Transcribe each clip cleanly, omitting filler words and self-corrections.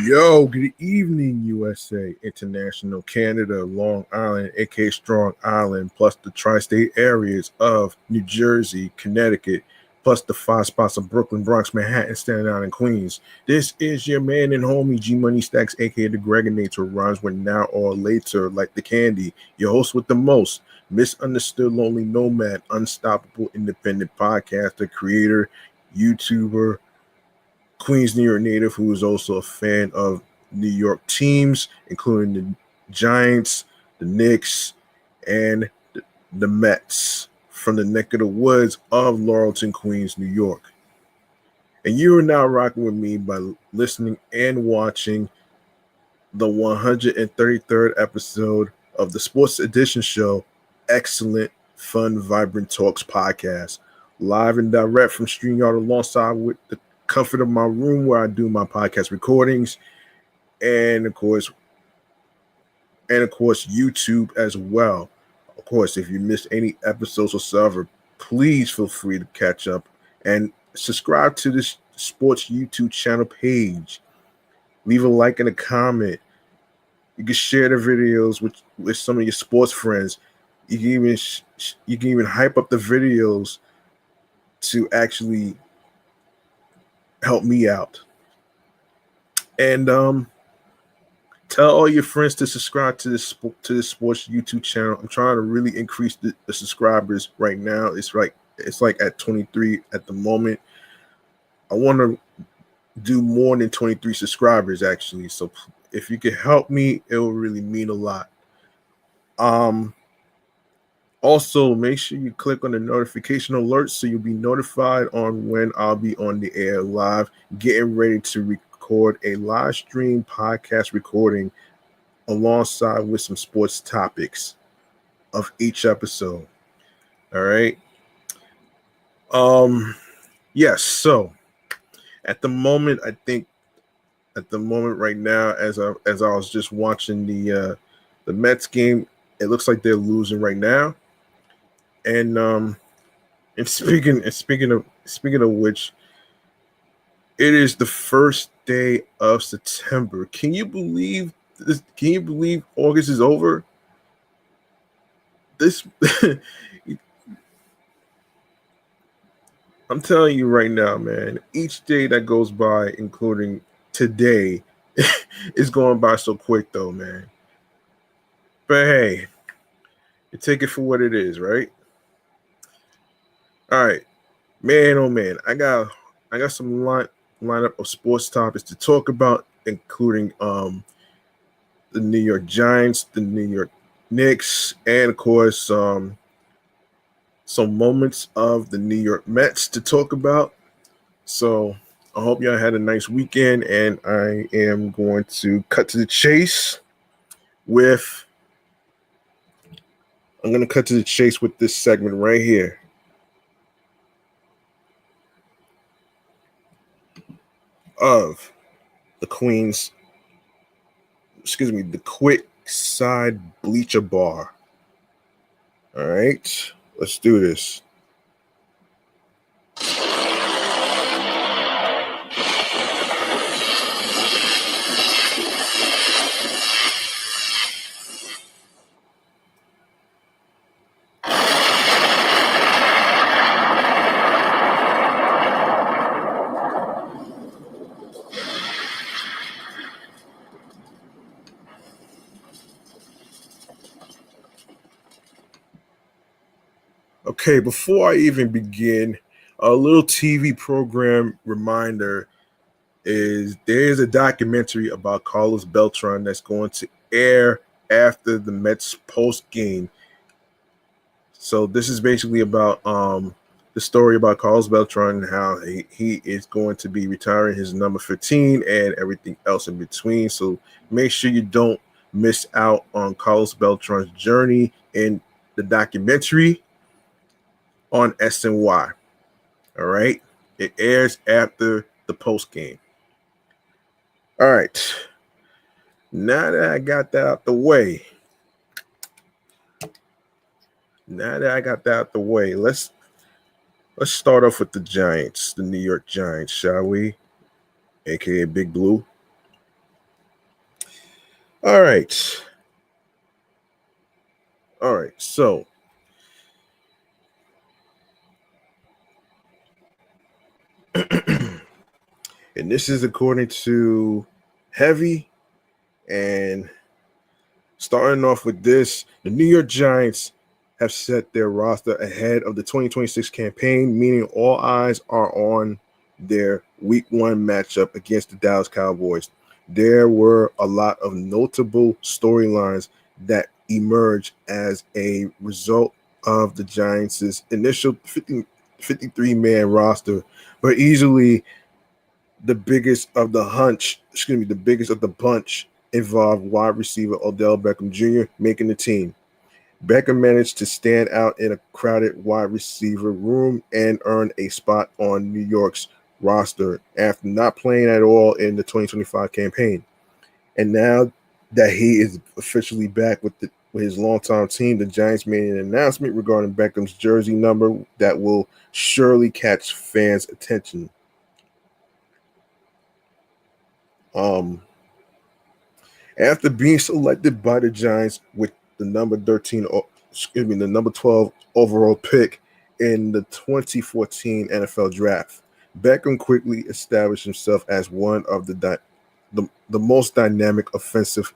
Yo, good evening, USA, International, Canada, Long Island, aka Strong Island, plus the tri-state areas of New Jersey, Connecticut, plus the 5 spots of Brooklyn, Bronx, Manhattan, Staten Island, and Queens. This is your man and homie, G Money Stacks, aka the Gregonator, rhymes with now or later, like the candy. Your host with the most, misunderstood, lonely nomad, unstoppable, independent podcaster, creator, YouTuber, Queens, New York native who is also a fan of New York teams, including the Giants, the Knicks, and the Mets from the neck of the woods of Laurelton, Queens, New York. And you are now rocking with me by listening and watching the 133rd episode of the Sports Edition show, Excellent, Fun, Vibrant Talks podcast, live and direct from StreamYard alongside with the comfort of my room where I do my podcast recordings, and of course YouTube as well. Of course, if you missed any episodes whatsoever, please feel free to catch up and subscribe to this sports YouTube channel page. Leave a like and a comment. You can share the videos with some of your sports friends. You can even hype up the videos to actually help me out. And tell all your friends to subscribe to this sports YouTube channel. I'm trying to really increase the subscribers right now. It's like at 23 at the moment. I want to do more than 23 subscribers actually. So if you could help me, it will really mean a lot. Also, make sure you click on the notification alerts so you'll be notified on when I'll be on the air live, getting ready to record a live stream podcast recording alongside with some sports topics of each episode. All right. Yes. So at the moment right now, as I was just watching the Mets game, it looks like they're losing right now. And speaking of which, it is the first day of September. Can you believe this? Can you believe August is over? This I'm telling you right now, man. Each day that goes by, including today, is going by so quick, though, man. But hey, you take it for what it is, right? All right, man. Oh man, I got some lineup of sports topics to talk about, including the New York Giants, the New York Knicks, and of course some moments of the New York Mets to talk about. So I hope y'all had a nice weekend, and I am going to cut to the chase with this segment right here. Of the the Quick Side Bleacher Bar. All right, let's do this. Okay, before I even begin, a little TV program reminder is there's a documentary about Carlos Beltran that's going to air after the Mets post game. So this is basically about the story about Carlos Beltran and how he is going to be retiring his number 15 and everything else in between. So make sure you don't miss out on Carlos Beltran's journey in the documentary on SNY. All right. It airs after the post game. All right. Now that I got that out the way, let's start off with the Giants, the New York Giants, shall we? AKA Big Blue. All right. All right. So, and this is according to Heavy. And starting off with this, the New York Giants have set their roster ahead of the 2026 campaign, meaning all eyes are on their week one matchup against the Dallas Cowboys. There were a lot of notable storylines that emerged as a result of the Giants' initial 53-man roster, but easily the biggest of the bunch involved wide receiver Odell Beckham Jr. making the team. Beckham managed to stand out in a crowded wide receiver room and earn a spot on New York's roster after not playing at all in the 2025 campaign. And now that he is officially back with his longtime team, the Giants made an announcement regarding Beckham's jersey number that will surely catch fans' attention. Um, After being selected by the Giants with the the number 12 overall pick in the 2014 NFL Draft, Beckham quickly established himself as one of the most dynamic offensive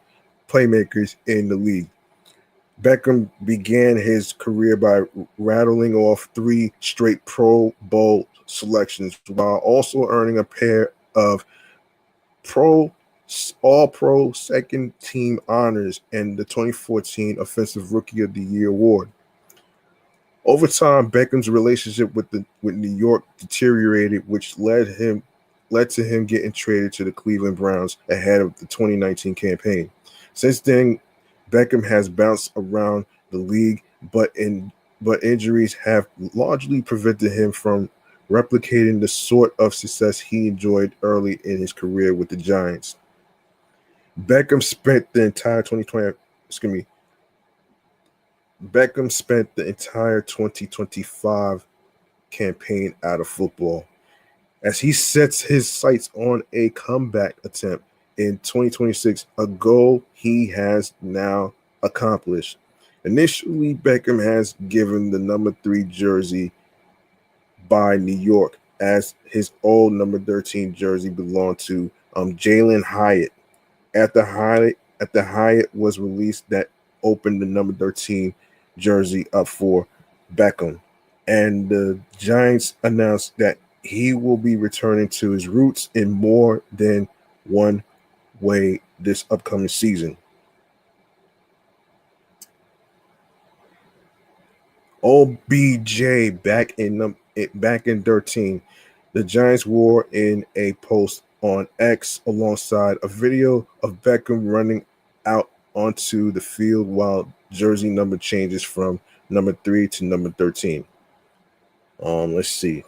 playmakers in the league. Beckham began his career by rattling off three straight Pro Bowl selections while also earning a pair of Pro All Pro second team honors and the 2014 Offensive Rookie of the Year award. Over time, Beckham's relationship with New York deteriorated, which led to him getting traded to the Cleveland Browns ahead of the 2019 campaign. Since then, Beckham has bounced around the league, but injuries have largely prevented him from replicating the sort of success he enjoyed early in his career with the Giants. Beckham spent the entire 2020, excuse me, Beckham spent the entire 2025 campaign out of football as he sets his sights on a comeback attempt in 2026, a goal he has now accomplished. Initially, Beckham has given the number 3 jersey by New York, as his old number 13 jersey belonged to Jalen Hyatt. Hyatt was released, that opened the number 13 jersey up for Beckham. And the Giants announced that he will be returning to his roots in more than one way this upcoming season. OBJ back in 13. The Giants wore in a post on X alongside a video of Beckham running out onto the field while jersey number changes from number 3 to number 13. Let's see.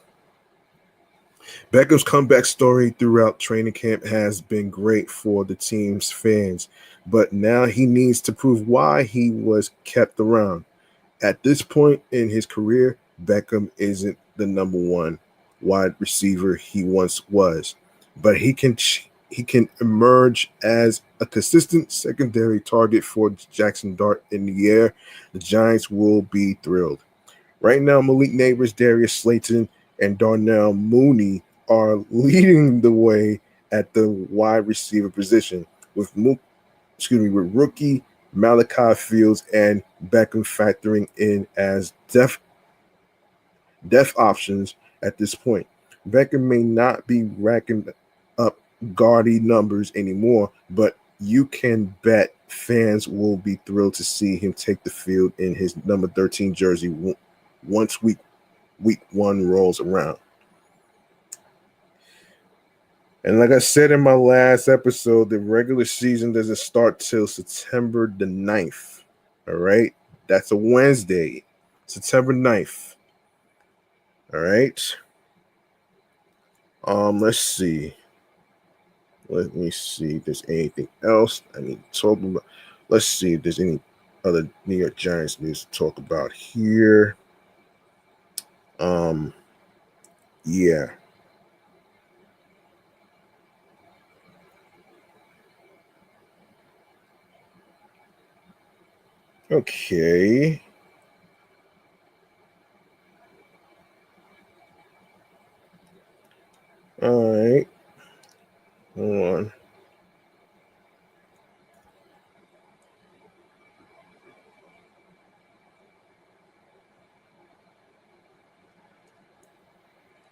Beckham's comeback story throughout training camp has been great for the team's fans, but now he needs to prove why he was kept around. At this point in his career, Beckham isn't the number one wide receiver he once was, but he can emerge as a consistent secondary target for Jackson Dart in the air. The Giants will be thrilled. Right now, Malik Neighbors, Darius Slayton, and Darnell Mooney are leading the way at the wide receiver position, with rookie Malachi Fields and Beckham factoring in as depth options at this point. Beckham may not be racking up gaudy numbers anymore, but you can bet fans will be thrilled to see him take the field in his number 13 jersey once week one rolls around. And like I said in my last episode, the regular season doesn't start till September the 9th. All right. That's a Wednesday, September 9th. All right. Let's see. Let me see if there's anything else I need to talk about. Let's see if there's any other New York Giants news to talk about here. Yeah. Okay. All right. Hold on.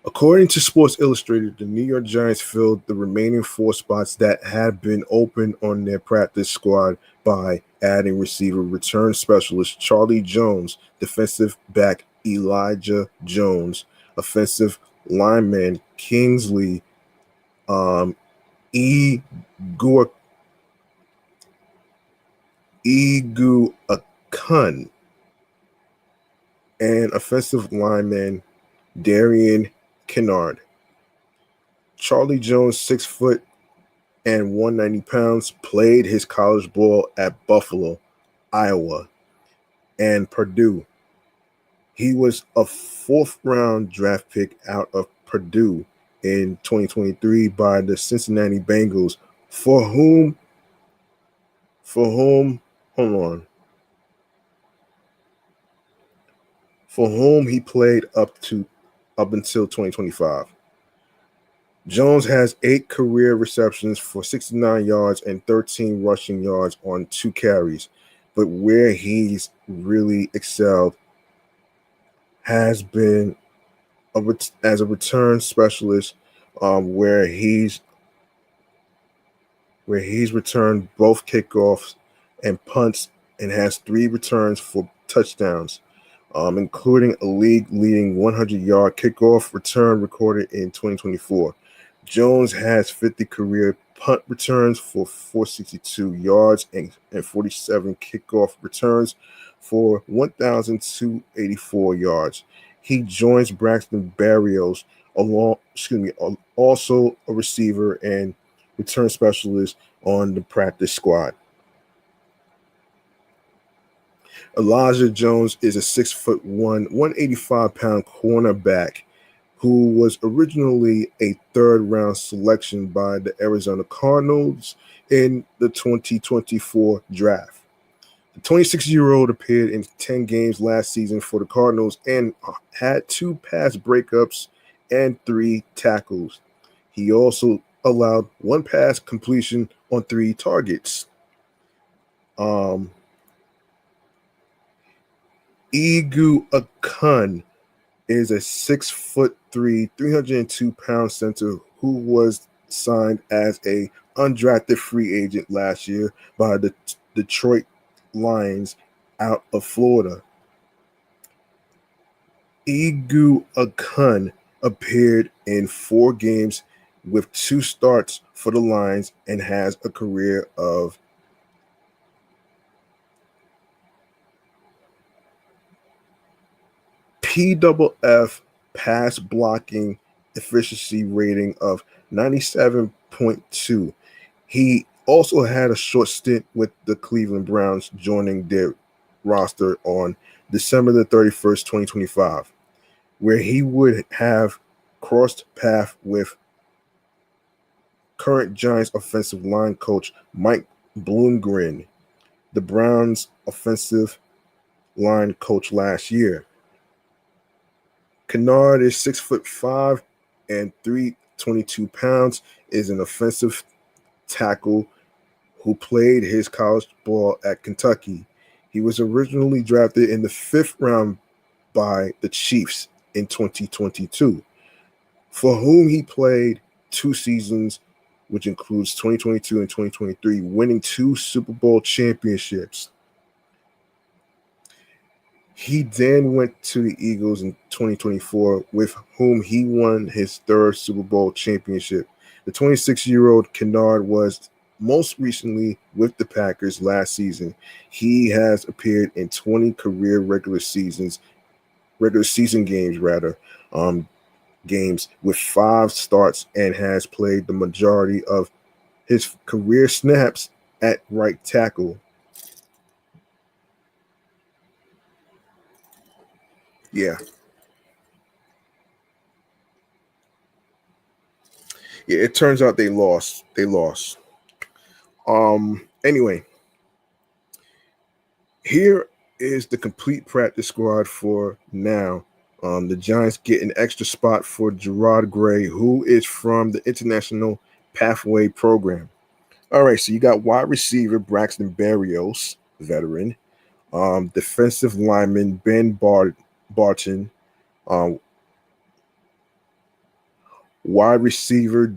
According to Sports Illustrated, the New York Giants filled the remaining 4 spots that had been open on their practice squad by adding receiver return specialist Charlie Jones, defensive back Elijah Jones, offensive lineman Kingsley E. Akun, and offensive lineman Darian Kennard. Charlie Jones, 6 foot and 190 pounds, played his college ball at Buffalo, Iowa, and Purdue. He was a 4th-round draft pick out of Purdue in 2023 by the Cincinnati Bengals, for whom, hold on, for whom he played up until 2025. Jones has 8 career receptions for 69 yards and 13 rushing yards on 2 carries, but where he's really excelled has been as a return specialist, where he's returned both kickoffs and punts and has 3 returns for touchdowns, including a league-leading 100-yard kickoff return recorded in 2024. Jones has 50 career punt returns for 462 yards and 47 kickoff returns for 1,284 yards. He joins Braxton Berrios, also a receiver and return specialist on the practice squad. Elijah Jones is a 6'1", 185-pound cornerback who was originally a 3rd-round selection by the Arizona Cardinals in the 2024 draft. The 26-year-old appeared in 10 games last season for the Cardinals and had 2 pass breakups and 3 tackles. He also allowed 1 pass completion on 3 targets. Igu Akun is a 6'3", 302-pound center who was signed as a undrafted free agent last year by the Detroit Lions out of Florida. Igu Akun appeared in 4 games with 2 starts for the Lions and has a career of PFF pass blocking efficiency rating of 97.2. He also had a short stint with the Cleveland Browns, joining their roster on December the 31st, 2025, where he would have crossed paths with current Giants offensive line coach Mike Bloomgren, the Browns offensive line coach last year. Kennard is 6'5" and 322 pounds, is an offensive tackle who played his college ball at Kentucky. He was originally drafted in the 5th round by the Chiefs in 2022, for whom he played 2 seasons, which includes 2022 and 2023, winning 2 Super Bowl championships. He then went to the Eagles in 2024, with whom he won his 3rd Super Bowl championship. The 26-year-old Kennard was most recently with the Packers last season. He has appeared in 20 career regular season games with 5 starts and has played the majority of his career snaps at right tackle. Yeah. Yeah, it turns out they lost. Anyway, Here is the complete practice squad for now. The Giants get an extra spot for Gerard Gray, who is from the International Pathway Program. All right, so you got wide receiver Braxton Berrios, veteran. Defensive lineman Barton. Um, wide receiver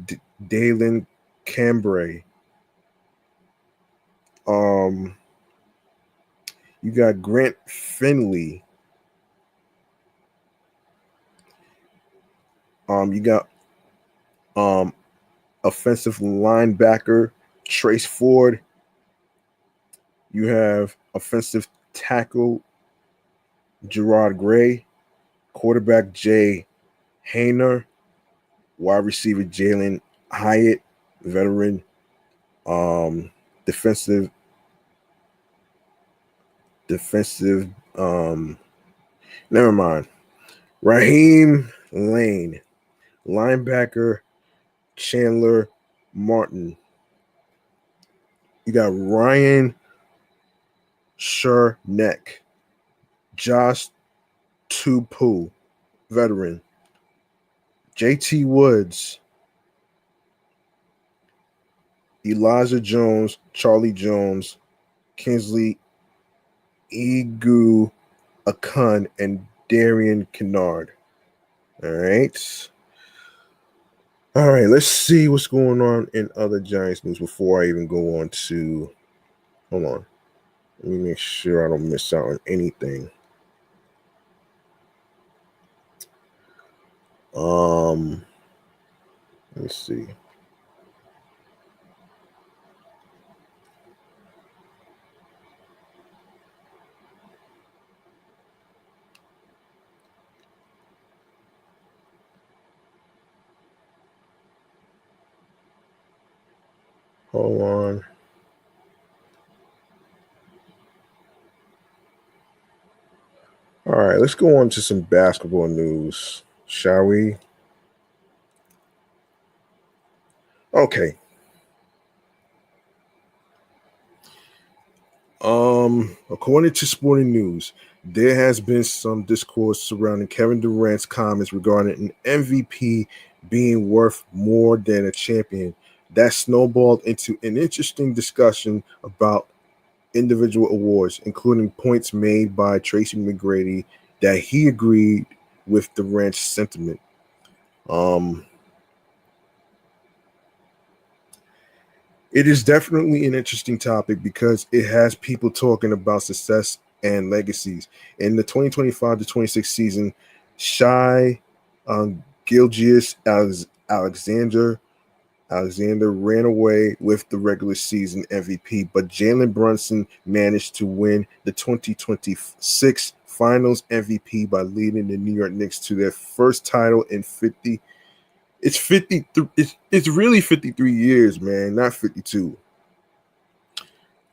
Dalen Cambray. You got Grant Finley. You got offensive linebacker Trace Ford. You have offensive tackle Gerard Gray, quarterback Jay Hayner, wide receiver Jalen Hyatt, veteran, defensive, never mind. Raheem Lane, linebacker Chandler Martin. You got Ryan Sherneck, Josh Tupu, veteran. JT Woods, Elijah Jones, Charlie Jones, Kinsley Igu Akun, and Darian Kennard. All right. All right, let's see what's going on in other Giants news before I even go on to. Hold on. Let me make sure I don't miss out on anything. Let me see. Hold on. All right, let's go on to some basketball news, shall we? Okay. According to Sporting News, there has been some discourse surrounding Kevin Durant's comments regarding an MVP being worth more than a champion. That snowballed into an interesting discussion about individual awards, including points made by Tracy McGrady that he agreed with Durant's sentiment. It is definitely an interesting topic because it has people talking about success and legacies. In the 2025 to 26 season, Shai Gilgeous Alexander ran away with the regular season MVP, but Jalen Brunson managed to win the 2026 Finals MVP by leading the New York Knicks to their first title in 50. It's 53. It's really 53 years, man, not 52.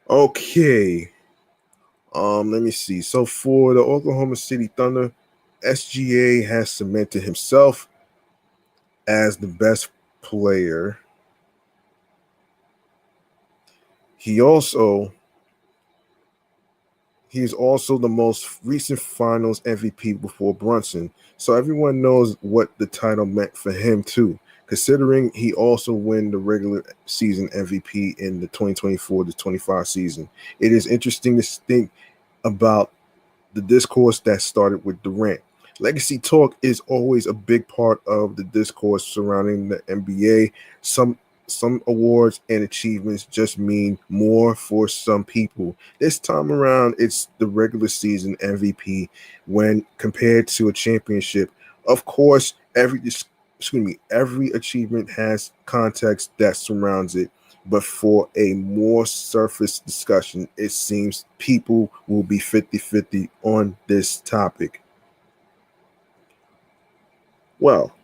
Okay. Let me see. So for the Oklahoma City Thunder, SGA has cemented himself as the best player. He's also the most recent Finals MVP before Brunson. So everyone knows what the title meant for him too, considering he also won the regular season MVP in the 2024 to 25 season. It is interesting to think about the discourse that started with Durant. Legacy talk is always a big part of the discourse surrounding the NBA. Some awards and achievements just mean more for some people. This time around, it's the regular season MVP when compared to a championship. Of course, every achievement has context that surrounds it. But for a more surface discussion, it seems people will be 50-50 on this topic. Well,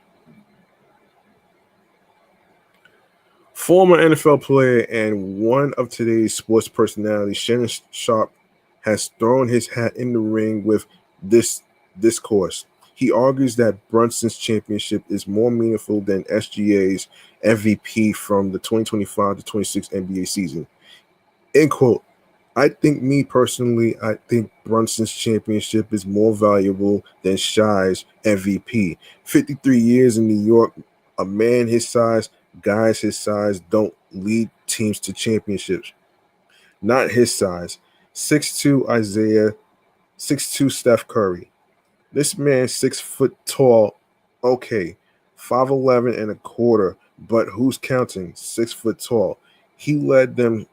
former NFL player and one of today's sports personalities, Shannon Sharp, has thrown his hat in the ring with this discourse. He argues that Brunson's championship is more meaningful than SGA's MVP from the 2025 to 26 NBA season. End quote. I think, me personally, I think Brunson's championship is more valuable than Shy's MVP. 53 years in New York, a man his size, guys his size don't lead teams to championships. Not his size. 6'2" Isaiah, 6'2" Steph Curry. This man 6 foot tall. Okay, 5'11" and a quarter, but who's counting? 6 foot tall. He led them.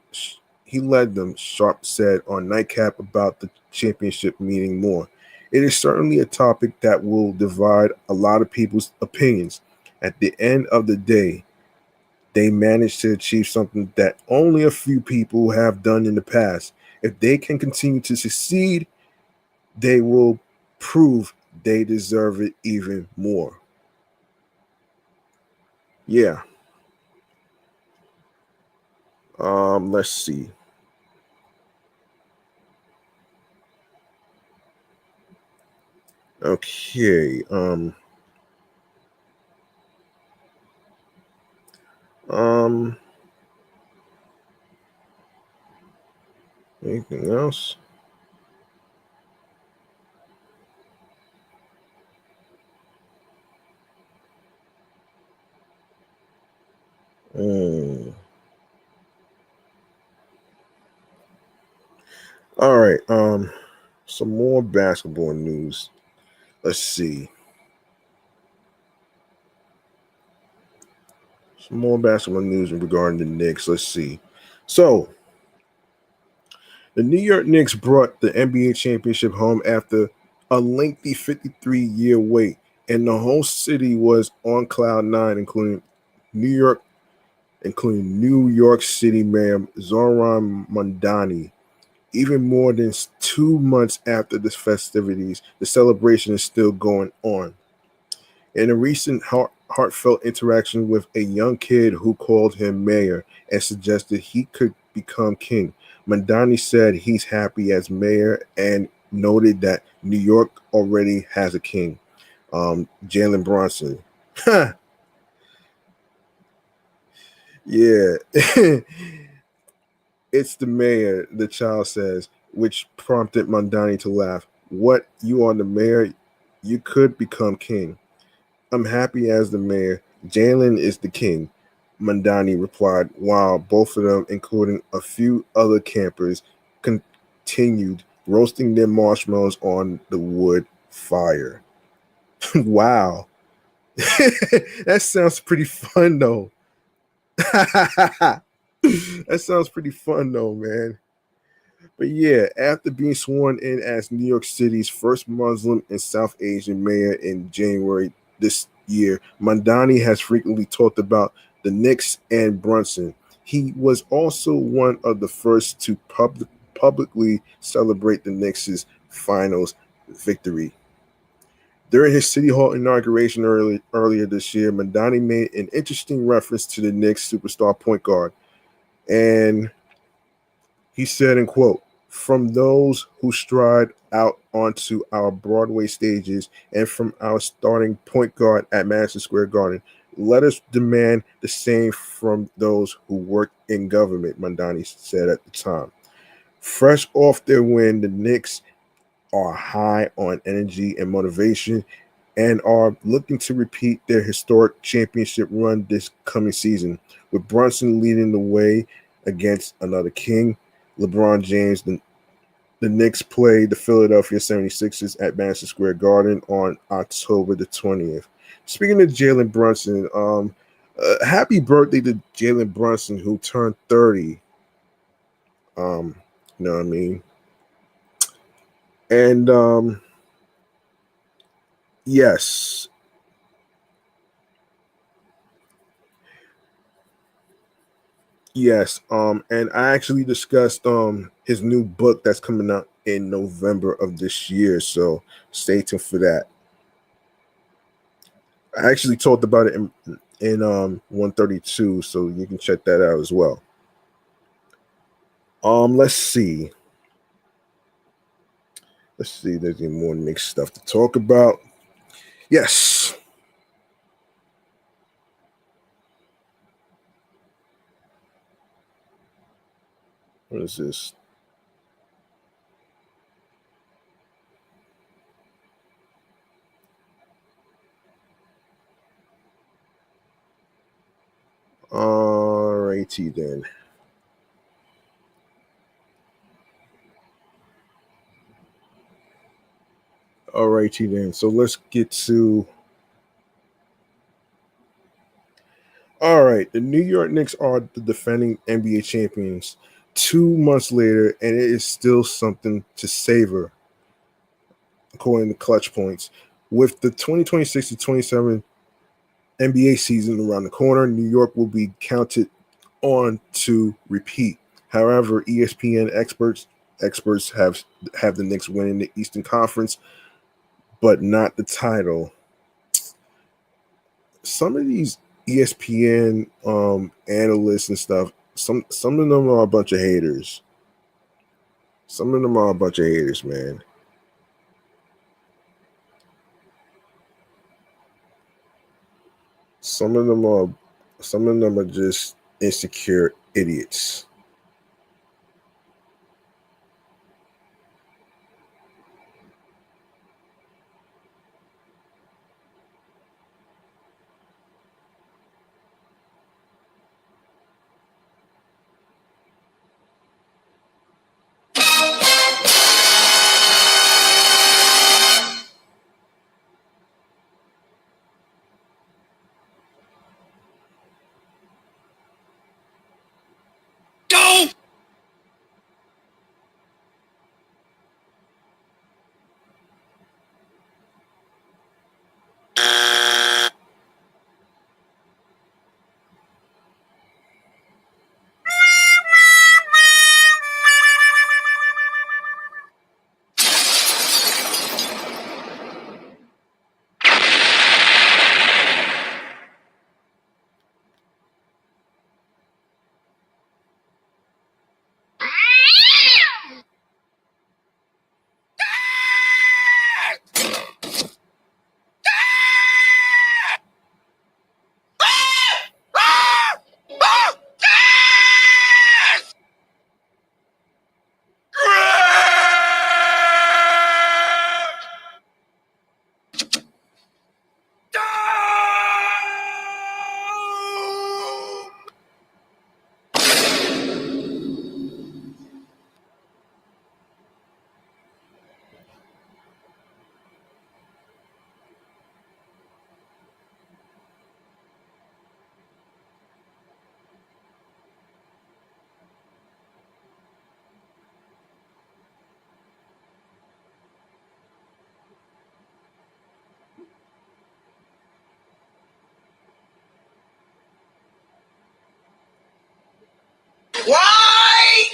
He led them. Sharp said on Nightcap about the championship meaning more. It is certainly a topic that will divide a lot of people's opinions. At the end of the day, they managed to achieve something that only a few people have done in the past. If they can continue to succeed, they will prove they deserve it even more. Yeah. Let's see. Okay. Um Anything else? Mm. All right. Some more basketball news. Let's see. Some more basketball news regarding the Knicks. Let's see. So, the New York Knicks brought the NBA championship home after a lengthy 53-year wait, and the whole city was on cloud nine, New York, including New York City Mayor Zoran Mondani. Even more than 2 months after the festivities, the celebration is still going on. In a recent heartfelt interaction with a young kid who called him mayor and suggested he could become king, Mandani said he's happy as mayor and noted that New York already has a king, Jalen Bronson. Yeah. It's the mayor, the child says, which prompted Mandani to laugh. What, you are the mayor? You could become king. I'm happy as the mayor. Jalen is the king, Mandani replied, while both of them, including a few other campers, continued roasting their marshmallows on the wood fire. Wow. That sounds pretty fun, though. That sounds pretty fun, though, man. But yeah, after being sworn in as New York City's first Muslim and South Asian mayor in January this year, Mandani has frequently talked about the Knicks and Brunson. He was also one of the first to publicly celebrate the Knicks' finals victory. During his City Hall inauguration earlier this year, Mandani made an interesting reference to the Knicks superstar point guard. And he said, in quote, from those who stride out onto our Broadway stages and from our starting point guard at Madison Square Garden, let us demand the same from those who work in government, Mandani said at the time. Fresh off their win, the Knicks are high on energy and motivation and are looking to repeat their historic championship run this coming season, with Brunson leading the way against another king, LeBron James. The Knicks played the Philadelphia 76ers at Madison Square Garden on October the 20th. Speaking of Jalen Brunson, happy birthday to Jalen Brunson, who turned 30. You know what I mean? And yes, yes. And I actually discussed his new book that's coming out in November of this year. So stay tuned for that. I actually talked about it in 132, so you can check that out as well. Let's see. Let's see. There's any more Knicks stuff to talk about. Yes. What is this? righty then. All righty then. So let's get to. All right, the New York Knicks are the defending NBA champions 2 months later, and it is still something to savor, according to Clutch Points. With the 2026 to 27 NBA season around the corner, New York will be counted on to repeat. However, ESPN experts have the Knicks winning the Eastern Conference, but not the title. Some of these ESPN analysts and stuff, some of them are a bunch of haters. Some of them are a bunch of haters, man. Some of them are just insecure idiots. Why?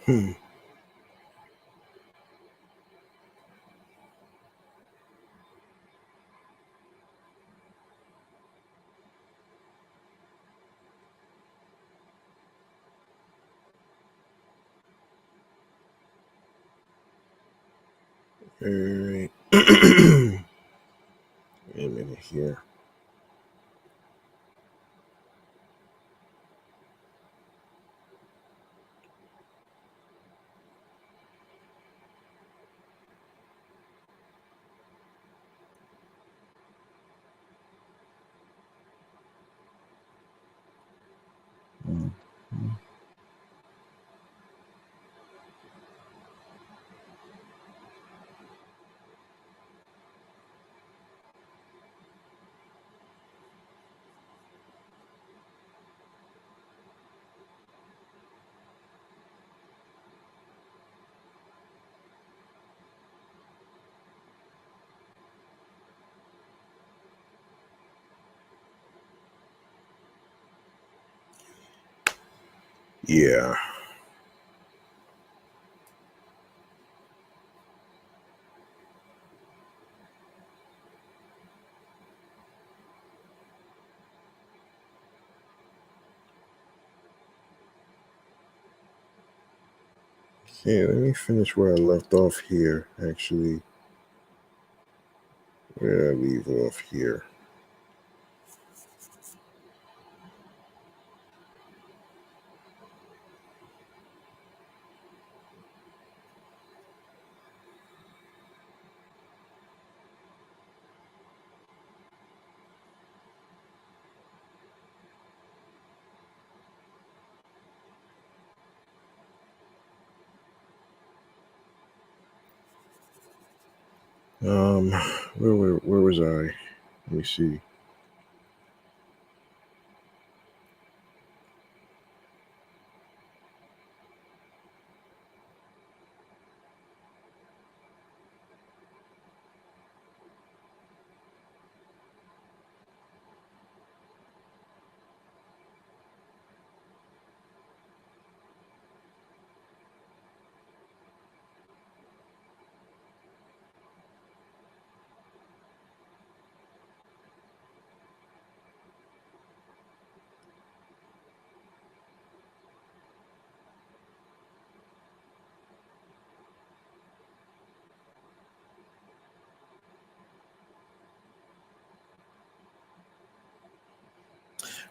Hmm. All right. Wait a minute here. Yeah. Okay, let me finish where I left off here, actually. Where did I leave off here? Um, where was I? Let me see.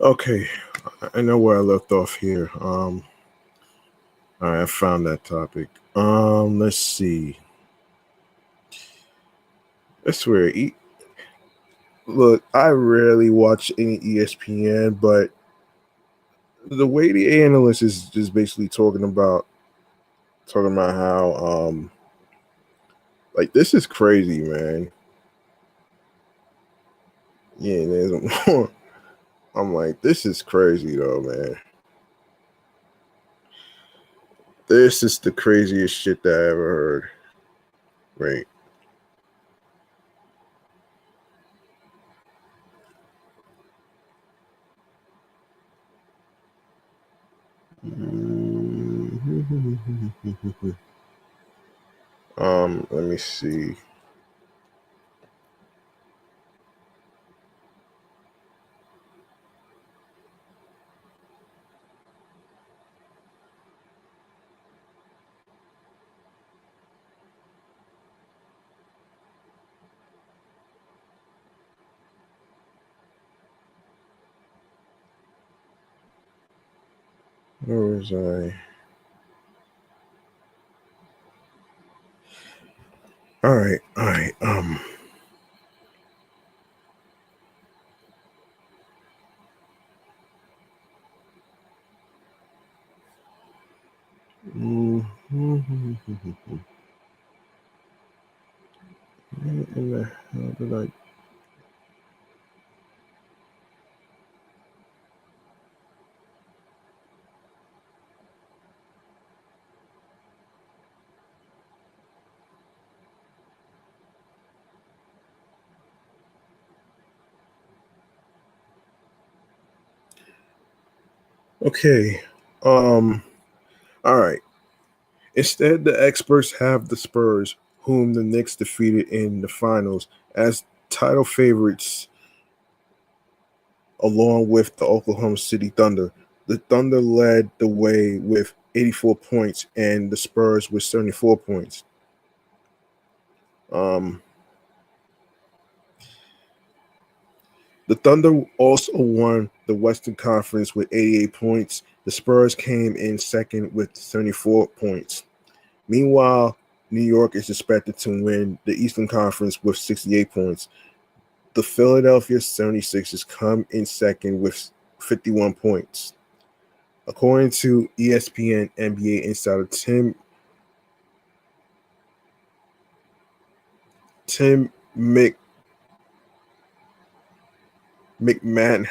Okay, I know where I left off here. All right, I found that topic. Let's see. I swear, look, I rarely watch any ESPN, but the way the analyst is just basically talking about how like this is crazy, man. Yeah, there's more. I'm like, this is crazy though, man. This is the craziest shit that I ever heard. Right. Let me see. Where was I? All right, all right. Where in the hell did I? Okay. All right. Instead, the experts have the Spurs, whom the Knicks defeated in the finals, as title favorites, along with the Oklahoma City Thunder. The Thunder led the way with 84 points, and the Spurs with 74 points. Um, the Thunder also won the Western Conference with 88 points. The Spurs came in second with 74 points. Meanwhile, New York is expected to win the Eastern Conference with 68 points. The Philadelphia 76ers come in second with 51 points. According to ESPN NBA insider Tim McMahon,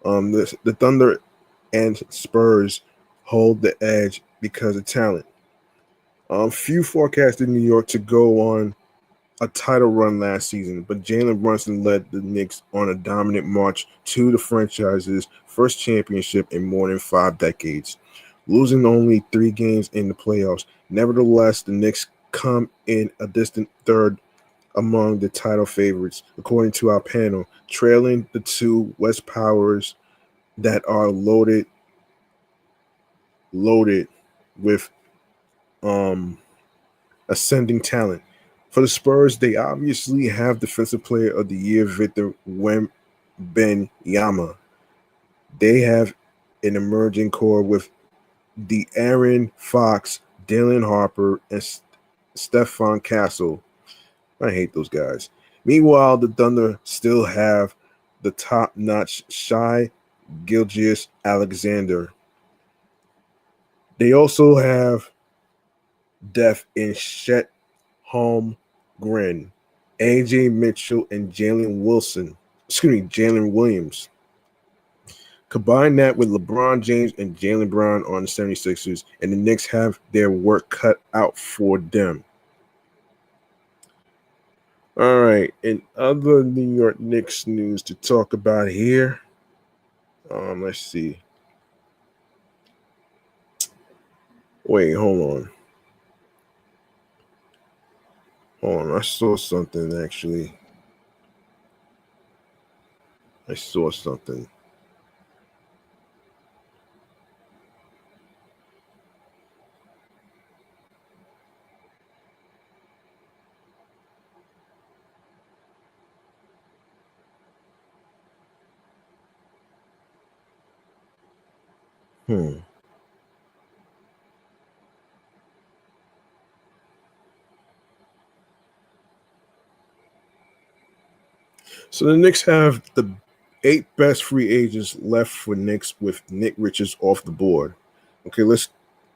the Thunder and Spurs hold the edge because of talent. Few forecasted New York to go on a title run last season, but Jalen Brunson led the Knicks on a dominant march to the franchise's first championship in more than 5 decades, losing only 3 games in the playoffs. Nevertheless, the Knicks come in a distant third among the title favorites, according to our panel, trailing the two West Powers that are loaded with um ascending talent. For the Spurs, they obviously have Defensive Player of the Year Victor Wembanyama. They have an emerging core with De'Aaron Fox, Dylan Harper, and Stephon Castle. I hate those guys. Meanwhile, the Thunder still have the top-notch Shai Gilgeous Alexander. They also have depth in Chet Holmgren, AJ Mitchell, and Jalen Williams. Combine that with LeBron James and Jaylen Brown on the 76ers, and the Knicks have their work cut out for them. All right, and other New York Knicks news to talk about here. Let's see. Wait, hold on. I saw something actually. I saw something. So the Knicks have the 8 best free agents left for Knicks with Nick Richards off the board. Okay, let's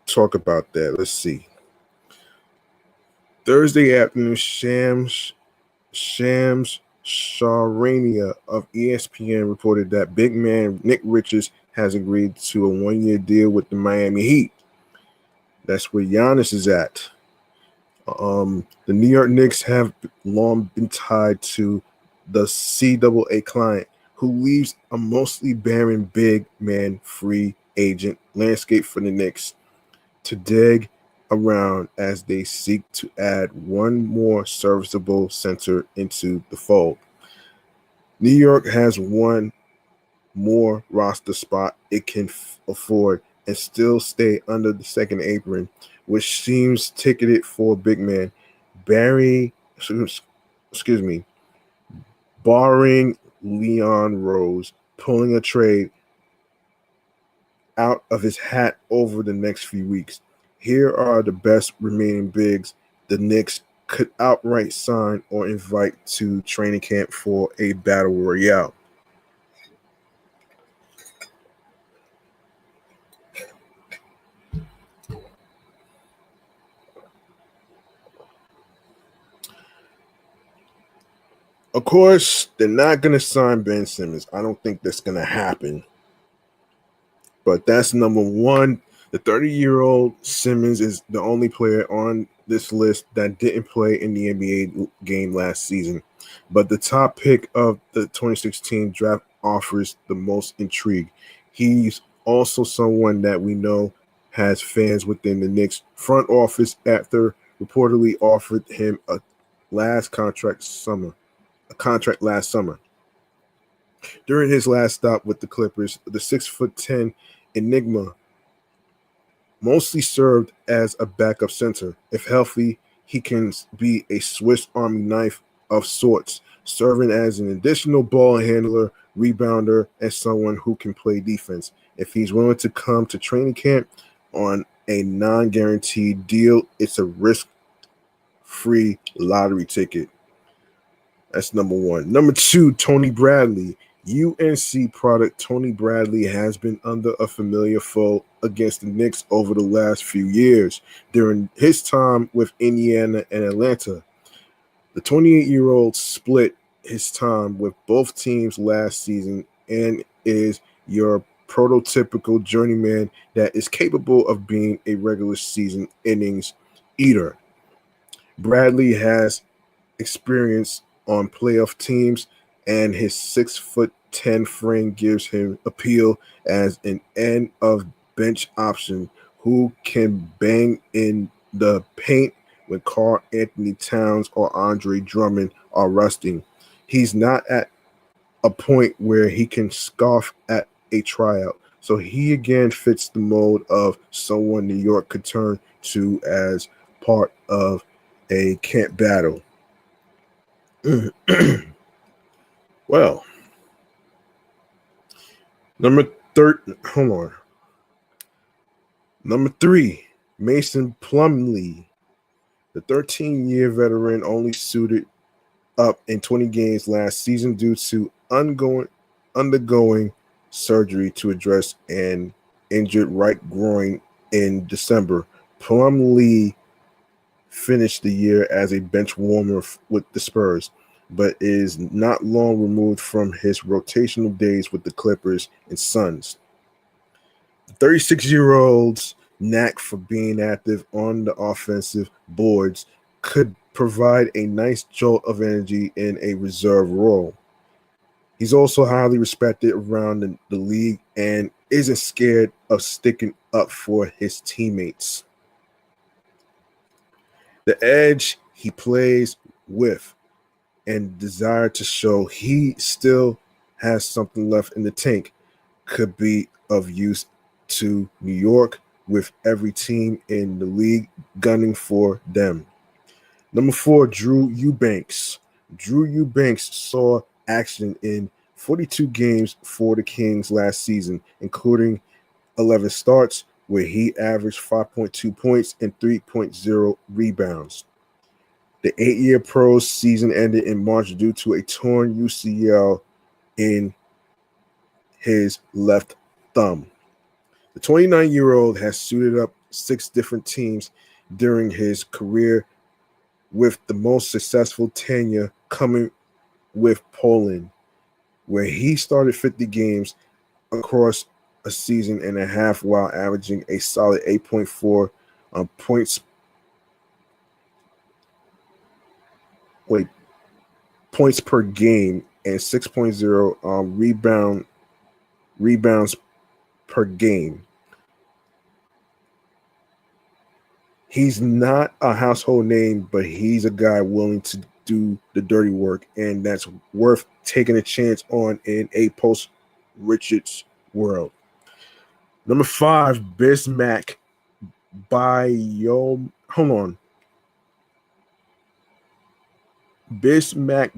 talk about that. Let's see. Thursday afternoon, Shams Charania of ESPN reported that big man Nick Richards has agreed to a 1-year deal with the Miami Heat. That's where Giannis is at. The New York Knicks have long been tied to the CAA client, who leaves a mostly barren big man free agent landscape for the Knicks to dig around as they seek to add one more serviceable center into the fold. New York has one more roster spot it can afford and still stay under the second apron, which seems ticketed for big man barring Leon Rose pulling a trade out of his hat over the next few weeks. Here are the best remaining bigs the Knicks could outright sign or invite to training camp for a battle royale. Of course, they're not going to sign Ben Simmons. I don't think that's going to happen. But that's number one. The 30-year-old Simmons is the only player on this list that didn't play in the NBA game last season. But the top pick of the 2016 draft offers the most intrigue. He's also someone that we know has fans within the Knicks front office after reportedly offered him a contract last summer. During his last stop with the Clippers, the 6'10" enigma mostly served as a backup center. If healthy, he can be a Swiss Army knife of sorts, serving as an additional ball handler, rebounder, and someone who can play defense. If he's willing to come to training camp on a non-guaranteed deal, it's a risk-free lottery ticket. That's number one. Number two, Tony Bradley. UNC product Tony Bradley has been under a familiar foe against the Knicks over the last few years during his time with Indiana and Atlanta. The 28-year-old split his time with both teams last season and is your prototypical journeyman that is capable of being a regular season innings eater. Bradley has experience on playoff teams, and his 6'10" frame gives him appeal as an end of bench option who can bang in the paint when Karl Anthony Towns or Andre Drummond are resting. He's not at a point where he can scoff at a tryout, so he again fits the mold of someone New York could turn to as part of a camp battle. Well, number 3, Mason Plumlee. The 13-year veteran only suited up in 20 games last season due to undergoing surgery to address an injured right groin in December. Plumlee finished the year as a bench warmer with the Spurs, but is not long removed from his rotational days with the Clippers and Suns. The 36-year-old's knack for being active on the offensive boards could provide a nice jolt of energy in a reserve role. He's also highly respected around the league and isn't scared of sticking up for his teammates. The edge he plays with and desire to show he still has something left in the tank could be of use to New York, with every team in the league gunning for them. Number 4, Drew Eubanks. Drew Eubanks saw action in 42 games for the Kings last season, including 11 starts, where he averaged 5.2 points and 3.0 rebounds. The 8-year pro season ended in March due to a torn UCL in his left thumb. The 29-year-old has suited up 6 different teams during his career, with the most successful tenure coming with Poland, where he started 50 games across a season and a half while averaging a solid 8.4 points per game and 6.0 rebounds per game. He's not a household name, but he's a guy willing to do the dirty work, and that's worth taking a chance on in a post-Richards world. Number 5, Bismack Hold on. Bismack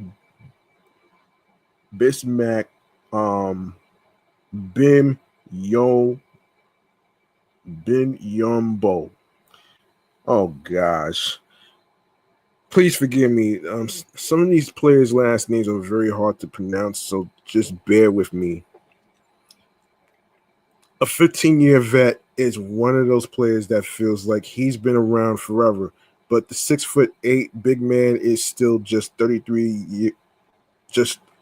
Biyombo. Oh gosh. Please forgive me. Some of these players' last names are very hard to pronounce, so just bear with me. A 15-year vet is one of those players that feels like he's been around forever, but the 6'8" big man is still just a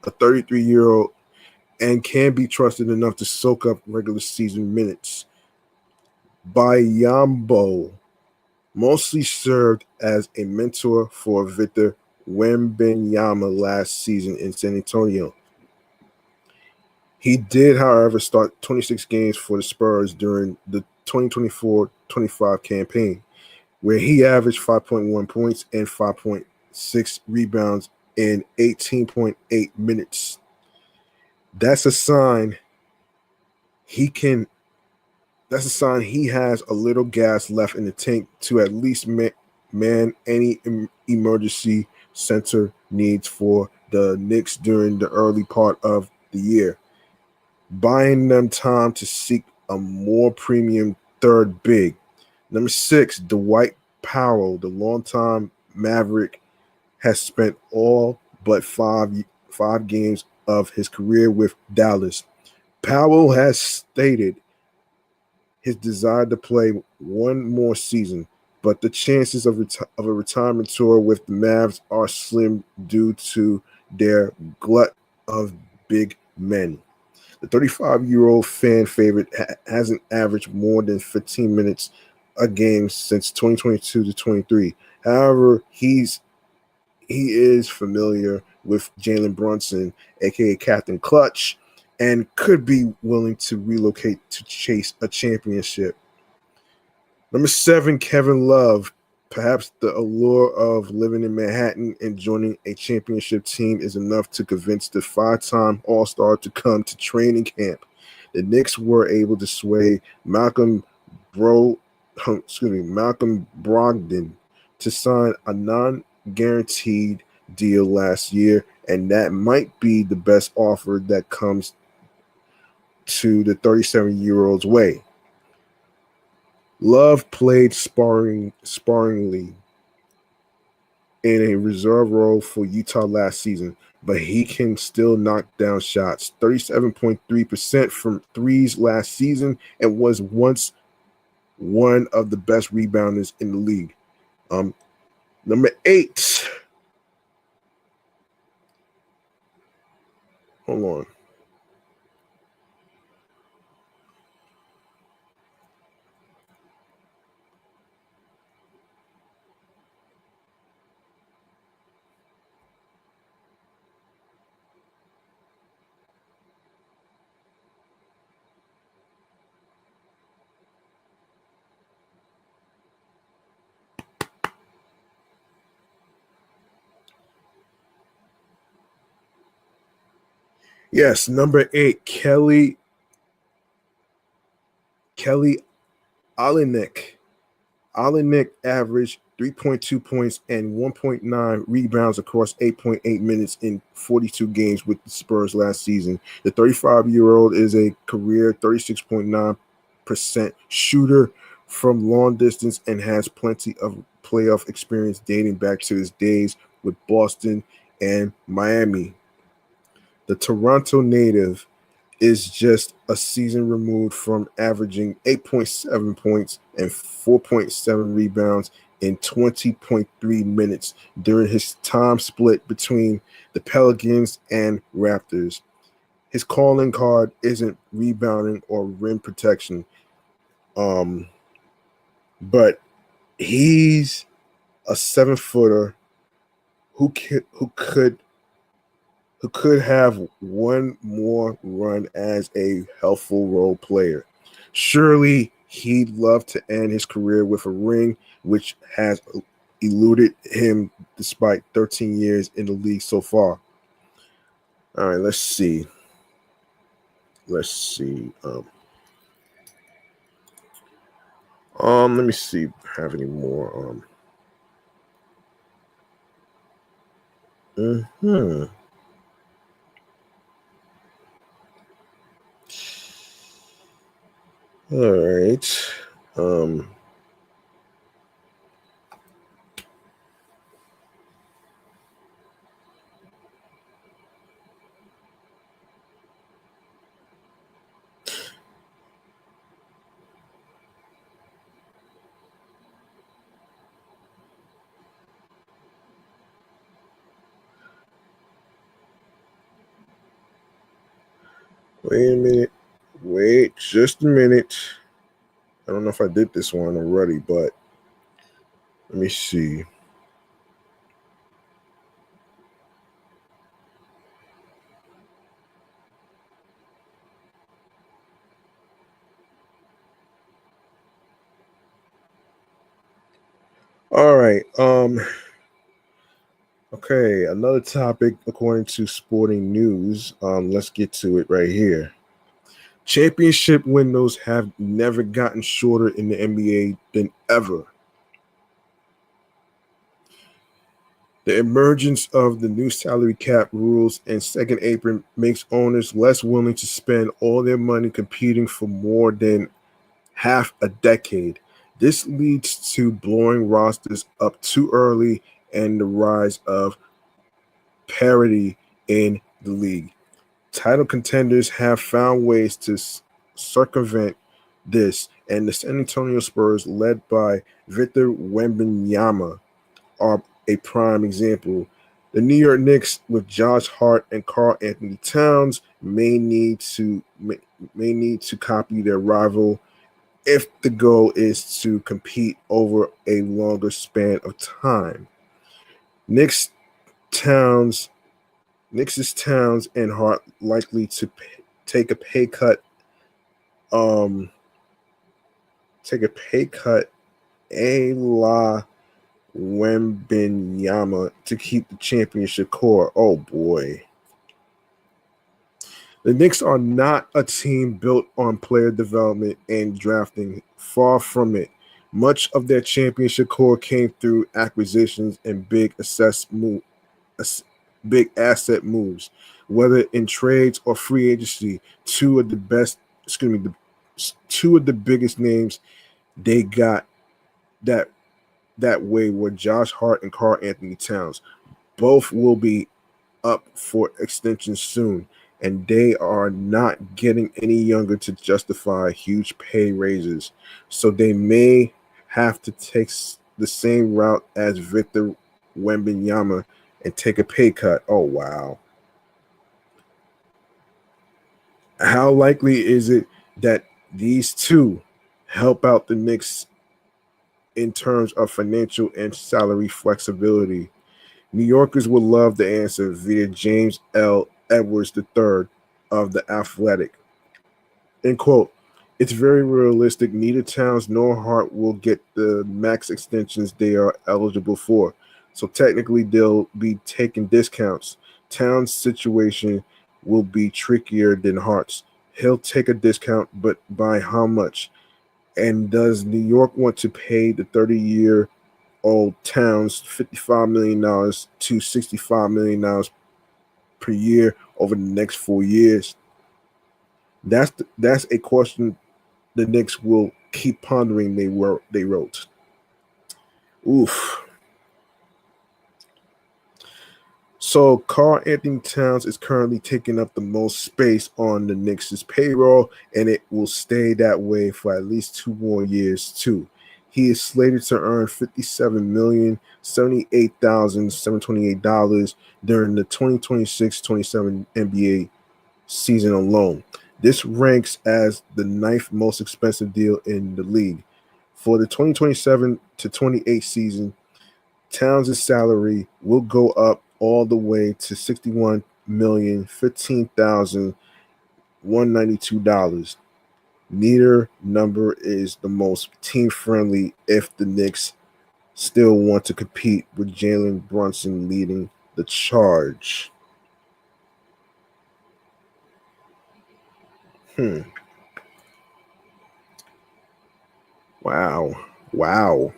33-year-old and can be trusted enough to soak up regular season minutes. Biyombo mostly served as a mentor for Victor Wembanyama last season in San Antonio. He did, however, start 26 games for the Spurs during the 2024-25 campaign, where he averaged 5.1 points and 5.6 rebounds in 18.8 minutes. That's a sign he has a little gas left in the tank to at least man any emergency center needs for the Knicks during the early part of the year, buying them time to seek a more premium third big. Number 6, Dwight Powell, the longtime Maverick, has spent all but five games of his career with Dallas. Powell has stated his desire to play one more season, but the chances of a retirement tour with the Mavs are slim due to their glut of big men. The 35-year-old fan favorite hasn't averaged more than 15 minutes a game since 2022 to 23. However, he is familiar with Jalen Brunson, aka Captain Clutch, and could be willing to relocate to chase a championship. Number 7, Kevin Love. Perhaps the allure of living in Manhattan and joining a championship team is enough to convince the 5-time All-Star to come to training camp. The Knicks were able to sway Malcolm Brogdon to sign a non-guaranteed deal last year, and that might be the best offer that comes to the 37-year-old's way. Love played sparingly in a reserve role for Utah last season, but he can still knock down shots. 37.3% from threes last season, and was once one of the best rebounders in the league. Number 8. Hold on. Yes, number 8, Kelly Olynyk. Olynyk averaged 3.2 points and 1.9 rebounds across 8.8 minutes in 42 games with the Spurs last season. The 35-year-old is a career 36.9% shooter from long distance and has plenty of playoff experience dating back to his days with Boston and Miami. The Toronto native is just a season removed from averaging 8.7 points and 4.7 rebounds in 20.3 minutes during his time split between the Pelicans and Raptors. His calling card isn't rebounding or rim protection, but he's a 7-footer who could have one more run as a helpful role player. Surely he'd love to end his career with a ring, which has eluded him despite 13 years in the league so far. All right, let's see. Let's see. Let me see if I have any more. Hmm. All right. Wait a minute. Wait just a minute. I don't know if I did this one already, but let me see. All right. Okay, another topic according to Sporting News. Let's get to it right here. Championship windows have never gotten shorter in the NBA than ever. The emergence of the new salary cap rules and second apron makes owners less willing to spend all their money competing for more than half a decade. This leads to blowing rosters up too early and the rise of parity in the league. Title contenders have found ways to circumvent this, and the San Antonio Spurs, led by Victor Wembanyama, are a prime example. The New York Knicks, with Josh Hart and Karl Anthony Towns, may need to copy their rival if the goal is to compete over a longer span of time. Knicks Towns Towns and Hart likely to take a pay cut. Take a pay cut. A la Wembenyama to keep the championship core. Oh boy. The Knicks are not a team built on player development and drafting. Far from it. Much of their championship core came through acquisitions and big asset moves, whether in trades or free agency. Two of the biggest names they got that way were Josh Hart and Karl Anthony Towns. Both will be up for extension soon, and they are not getting any younger to justify huge pay raises. So they may have to the same route as Victor Wembanyama and take a pay cut. Oh wow. How likely is it that these two help out the Knicks in terms of financial and salary flexibility? New Yorkers would love the answer via James L. Edwards III of The Athletic. End quote. It's very realistic. Neither Towns nor Hart will get the max extensions they are eligible for. So technically, they'll be taking discounts. Towns' situation will be trickier than Hart's. He'll take a discount, but by how much? And does New York want to pay the 30-year-old Towns $55 million to $65 million per year over the next 4 years? That's a question the Knicks will keep pondering. They wrote. Oof. So Karl Anthony Towns is currently taking up the most space on the Knicks' payroll, and it will stay that way for at least 2 more years too. He is slated to earn $57,078,728 during the 2026-27 NBA season alone. This ranks as the ninth most expensive deal in the league. For the 2027 to 28 season, Towns' salary will go up all the way to $61,015,192. Neither number is the most team friendly if the Knicks still want to compete with Jalen Brunson leading the charge. Hmm. Wow. Wow.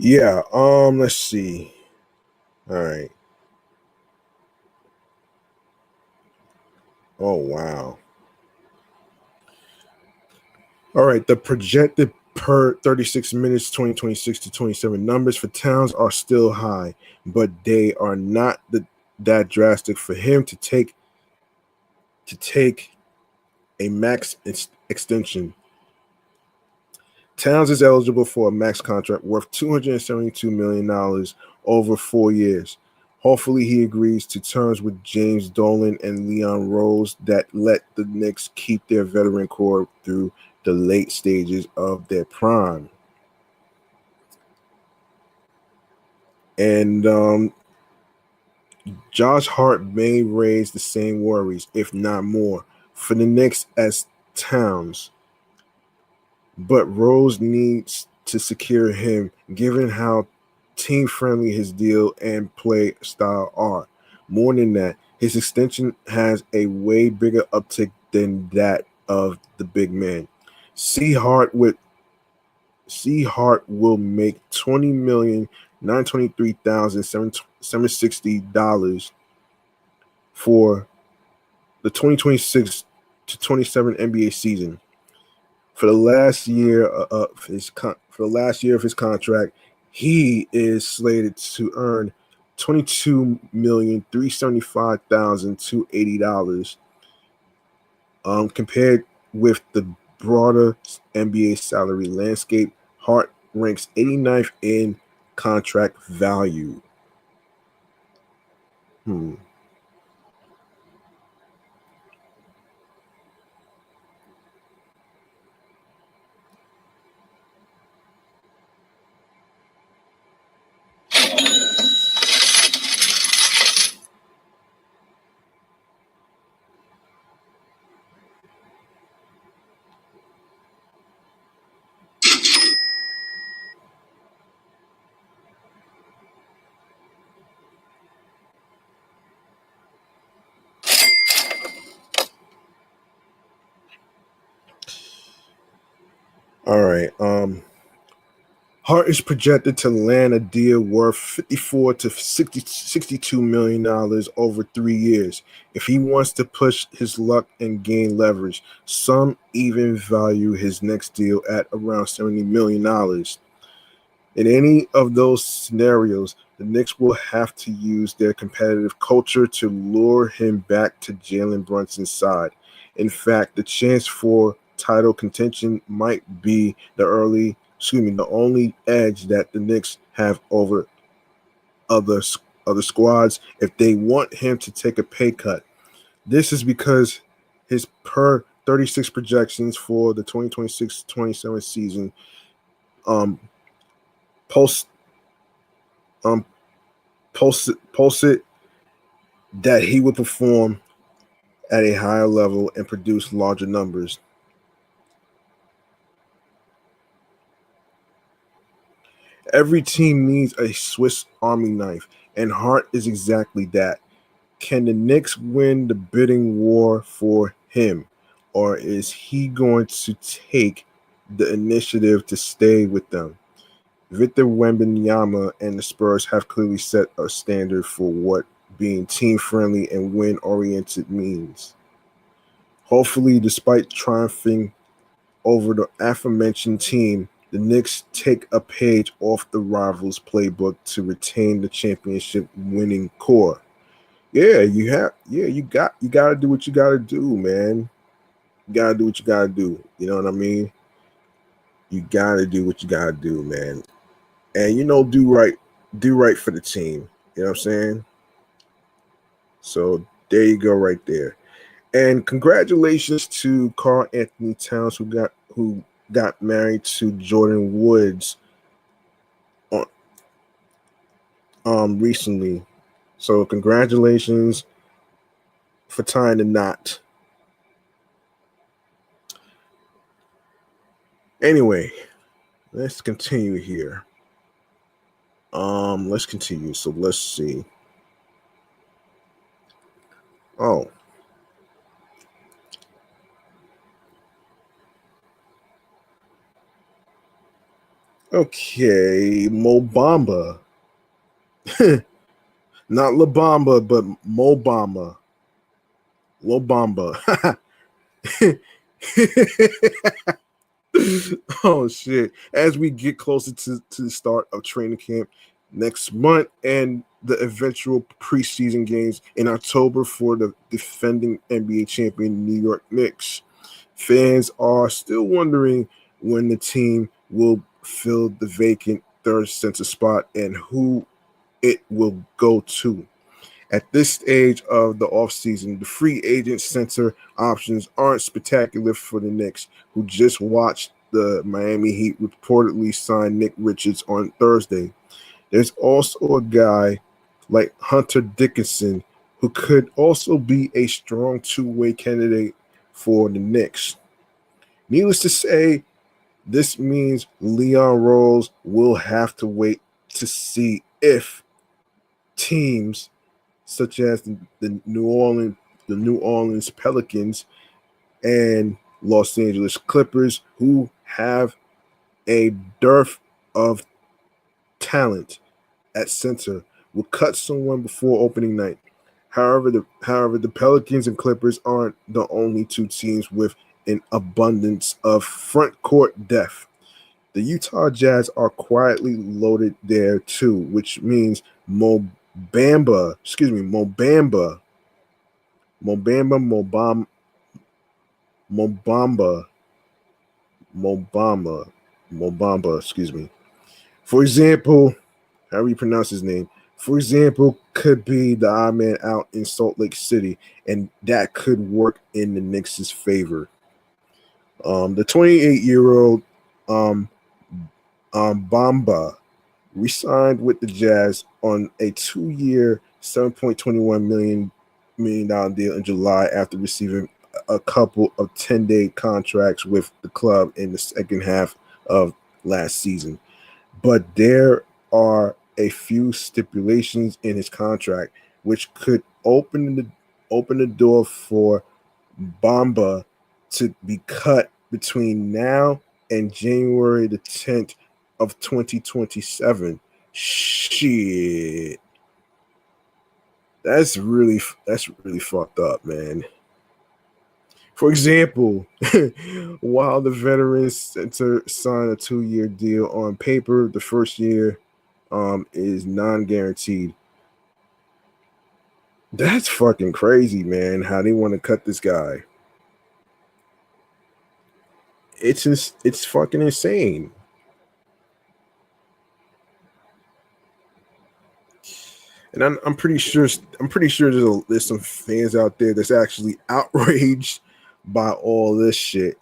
Yeah, let's see. All right. Oh wow. All right, the projected per 36 minutes 2026 to 27 numbers for Towns are still high, but they are not that drastic for him to take a max extension. Towns is eligible for a max contract worth $272 million over 4 years. Hopefully, he agrees to terms with James Dolan and Leon Rose that let the Knicks keep their veteran core through the late stages of their prime. And Josh Hart may raise the same worries, if not more, for the Knicks as Towns. But Rose needs to secure him, given how team friendly his deal and play style are. More than that, his extension has a way bigger uptick than that of the big man. C Hart with C Hart will make $20,923,760 for the 2026 to 27 NBA season. For the last year for the last year of his contract, he is slated to earn $22,375,280. Compared with the broader NBA salary landscape, Hart ranks 89th in contract value. Hmm. All right. Hart is projected to land a deal worth $54 to $62 million over 3 years. If he wants to push his luck and gain leverage, some even value his next deal at around $70 million. In any of those scenarios, the Knicks will have to use their competitive culture to lure him back to Jalen Brunson's side. In fact, the chance for title contention might be the only edge that the Knicks have over other other squads if they want him to take a pay cut. This is because his per 36 projections for the 2026-27 season um post um posted that he would perform at a higher level and produce larger numbers. Every team needs a Swiss Army knife, and Hart is exactly that. Can the Knicks win the bidding war for him, or is he going to take the initiative to stay with them? Victor Wembanyama and the Spurs have clearly set a standard for what being team-friendly and win-oriented means. Hopefully, despite triumphing over the aforementioned team, the Knicks take a page off the rivals' playbook to retain the championship winning core. Yeah, you gotta do what you gotta do, man. You gotta do what you gotta do. You know what I mean? You gotta do what you gotta do, man. And do right for the team. You know what I'm saying? So there you go, right there. And congratulations to Karl Anthony Towns who got married to Jordan Woods on, recently. So congratulations for tying the knot. Anyway, let's continue here. Let's continue. So let's see. Oh. Okay, Mo Bamba. Not La Bamba, but Mo Bamba. Lobamba. Oh shit. As we get closer to the start of training camp next month and the eventual preseason games in October for the defending NBA champion New York Knicks, fans are still wondering when the team will fill the vacant third center spot and who it will go to. At this stage of the offseason, the free agent center options aren't spectacular for the Knicks, who just watched the Miami Heat reportedly sign Nick Richards on Thursday. There's also a guy like Hunter Dickinson, who could also be a strong two-way candidate for the Knicks. Needless to say, this means Leon Rose will have to wait to see if teams such as the New Orleans Pelicans and Los Angeles Clippers, who have a dearth of talent at center, will cut someone before opening night. However, the Pelicans and Clippers aren't the only two teams with an abundance of front court depth. The Utah Jazz are quietly loaded there too, which means Mobamba, Mobamba, Mobamba, Mobamba, excuse me. For example, how do you pronounce his name? For example, could be the odd man out in Salt Lake City, and that could work in the Knicks' favor. The 28-year-old um, Bamba re-signed with the Jazz on a 2-year, $7.21 million deal in July after receiving a couple of 10-day contracts with the club in the second half of last season. But there are a few stipulations in his contract which could open the door for Bamba to be cut between now and January the 10th of 2027. Shit. That's really fucked up, man. For example, while the veterans center sign a 2-year deal on paper, the first year is non-guaranteed. That's fucking crazy, man. How they want to cut this guy? It's fucking insane. And I'm pretty sure there's some fans out there that's actually outraged by all this shit.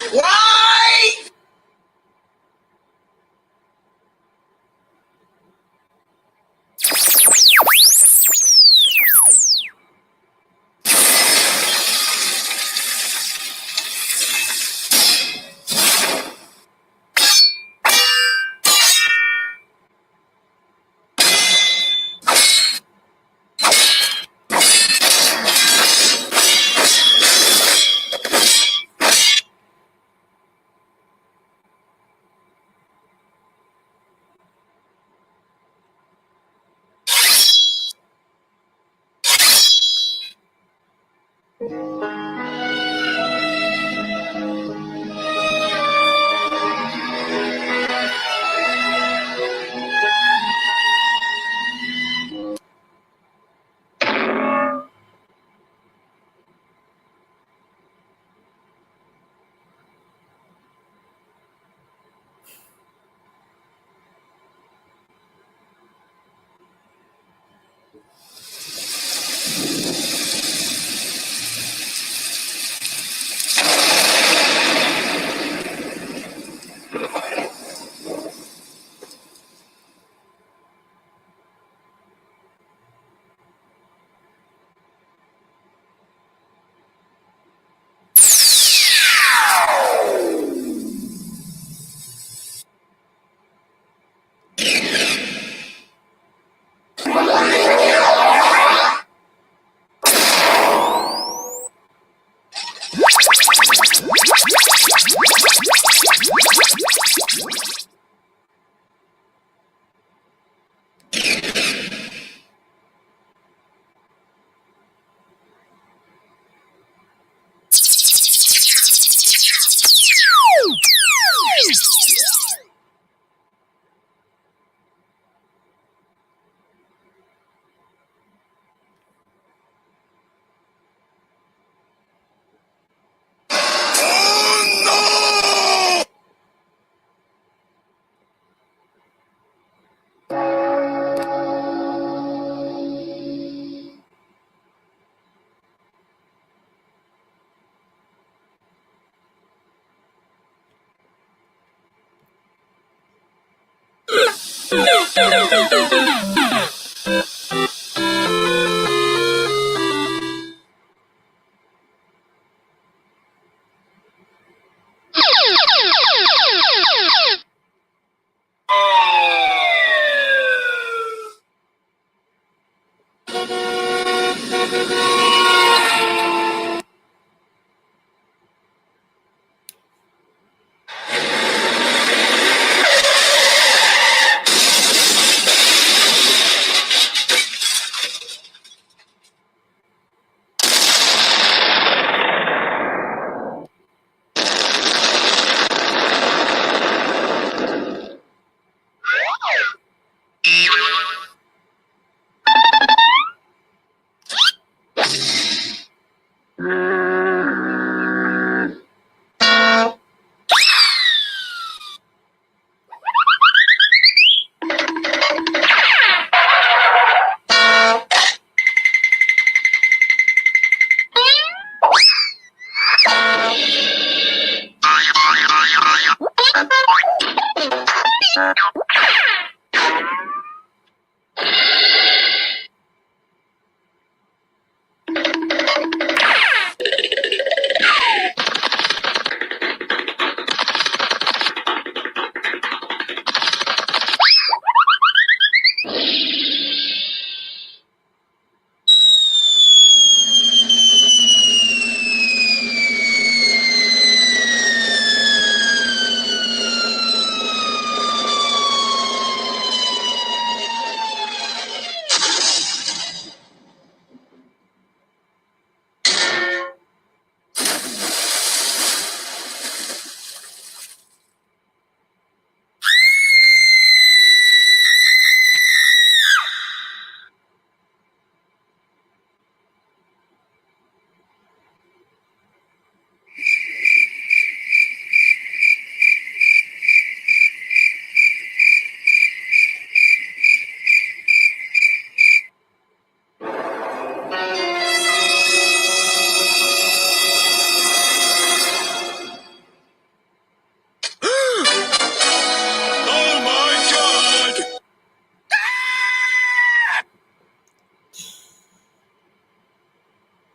Why?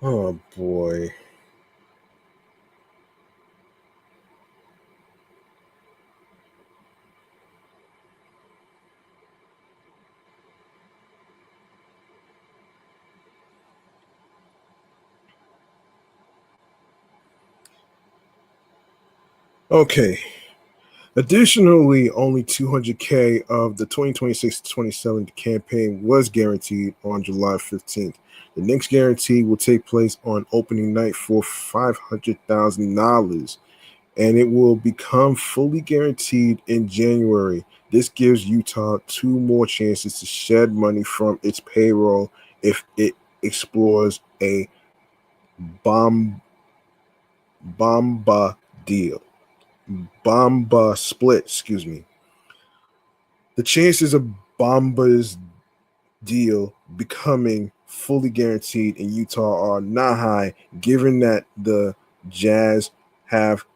Oh boy. Okay. Additionally, only 200K of the 2026-27 campaign was guaranteed on July 15th. The next guarantee will take place on opening night for $500,000, and it will become fully guaranteed in January. This gives Utah two more chances to shed money from its payroll if it explores a Bomba deal. Bomba split, excuse me. The chances of Bomba's deal becoming fully guaranteed in Utah are not high, given that the Jazz have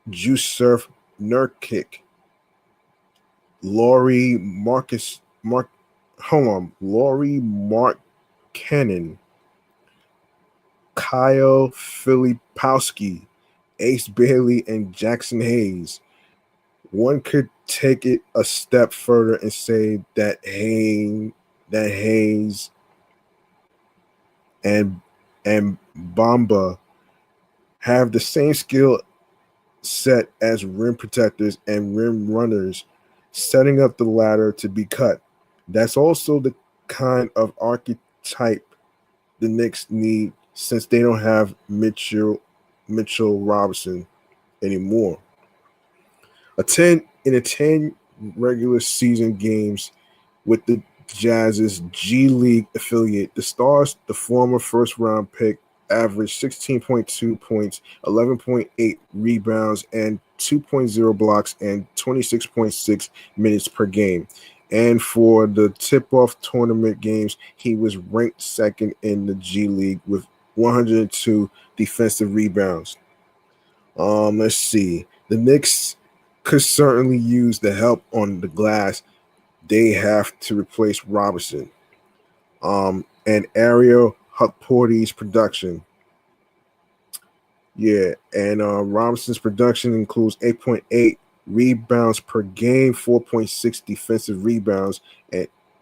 Jusuf Nurkic, Laurie Markkanen, Kyle Filipowski, Ace Bailey, and Jackson Hayes. One could take it a step further and say that Hayes and Bamba have the same skill set as rim protectors and rim runners, setting up the ladder to be cut. That's also the kind of archetype the Knicks need, since they don't have Mitchell Robinson anymore. In a 10 regular season games with the Jazz's G League affiliate, the Stars, the former first round pick, averaged 16.2 points, 11.8 rebounds, and 2.0 blocks, and 26.6 minutes per game. And for the tip-off tournament games, he was ranked second in the G League with 102 defensive rebounds. Let's see. The Knicks could certainly use the help on the glass. They have to replace Robinson. And Ariel Hukporty's production. Yeah, and Robinson's production includes 8.8 rebounds per game, 4.6 defensive rebounds,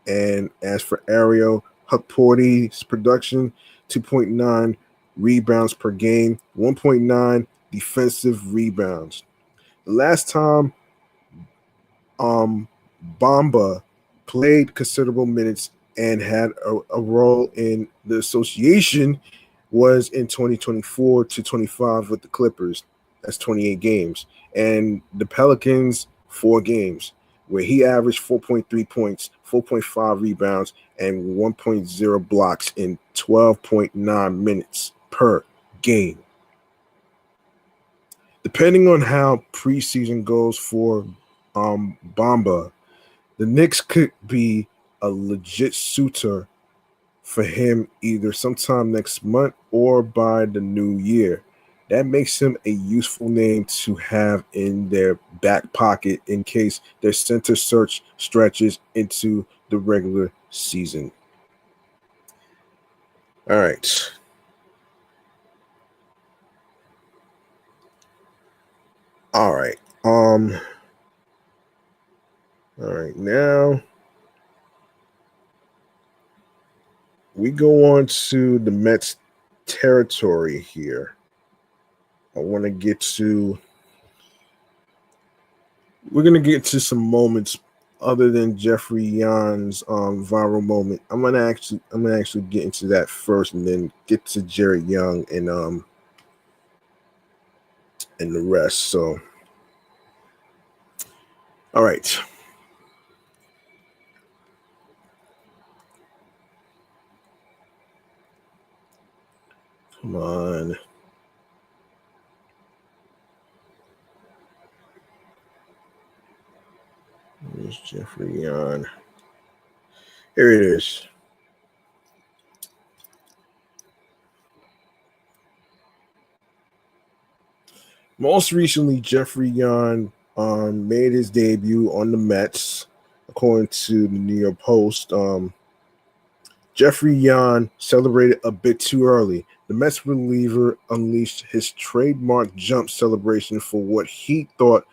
and as for Ariel Hukporty's production, 2.9 rebounds per game, 1.9 defensive rebounds. The last time Bamba played considerable minutes and had a role in the association was in 2024 to 25 with the Clippers. That's 28 games. And the Pelicans, 4 games, where he averaged 4.3 points, 4.5 rebounds, and 1.0 blocks in 12.9 minutes per game. Depending on how preseason goes for Bamba, the Knicks could be a legit suitor for him either sometime next month or by the new year. That makes him a useful name to have in their back pocket in case their center search stretches into the regular season. All right. All right. All right. Now we go on to the Mets territory here. I want to get to. We're gonna get to some moments other than Jeffrey Yan's viral moment. I'm gonna actually get into that first, and then get to Jerry Young and the rest. So, all right. Come on. Where's Jeffrey Yan? Here it is. Most recently, Jeffrey Yan made his debut on the Mets, according to the New York Post. Jeffrey Yan celebrated a bit too early. The Mets reliever unleashed his trademark jump celebration for what he thought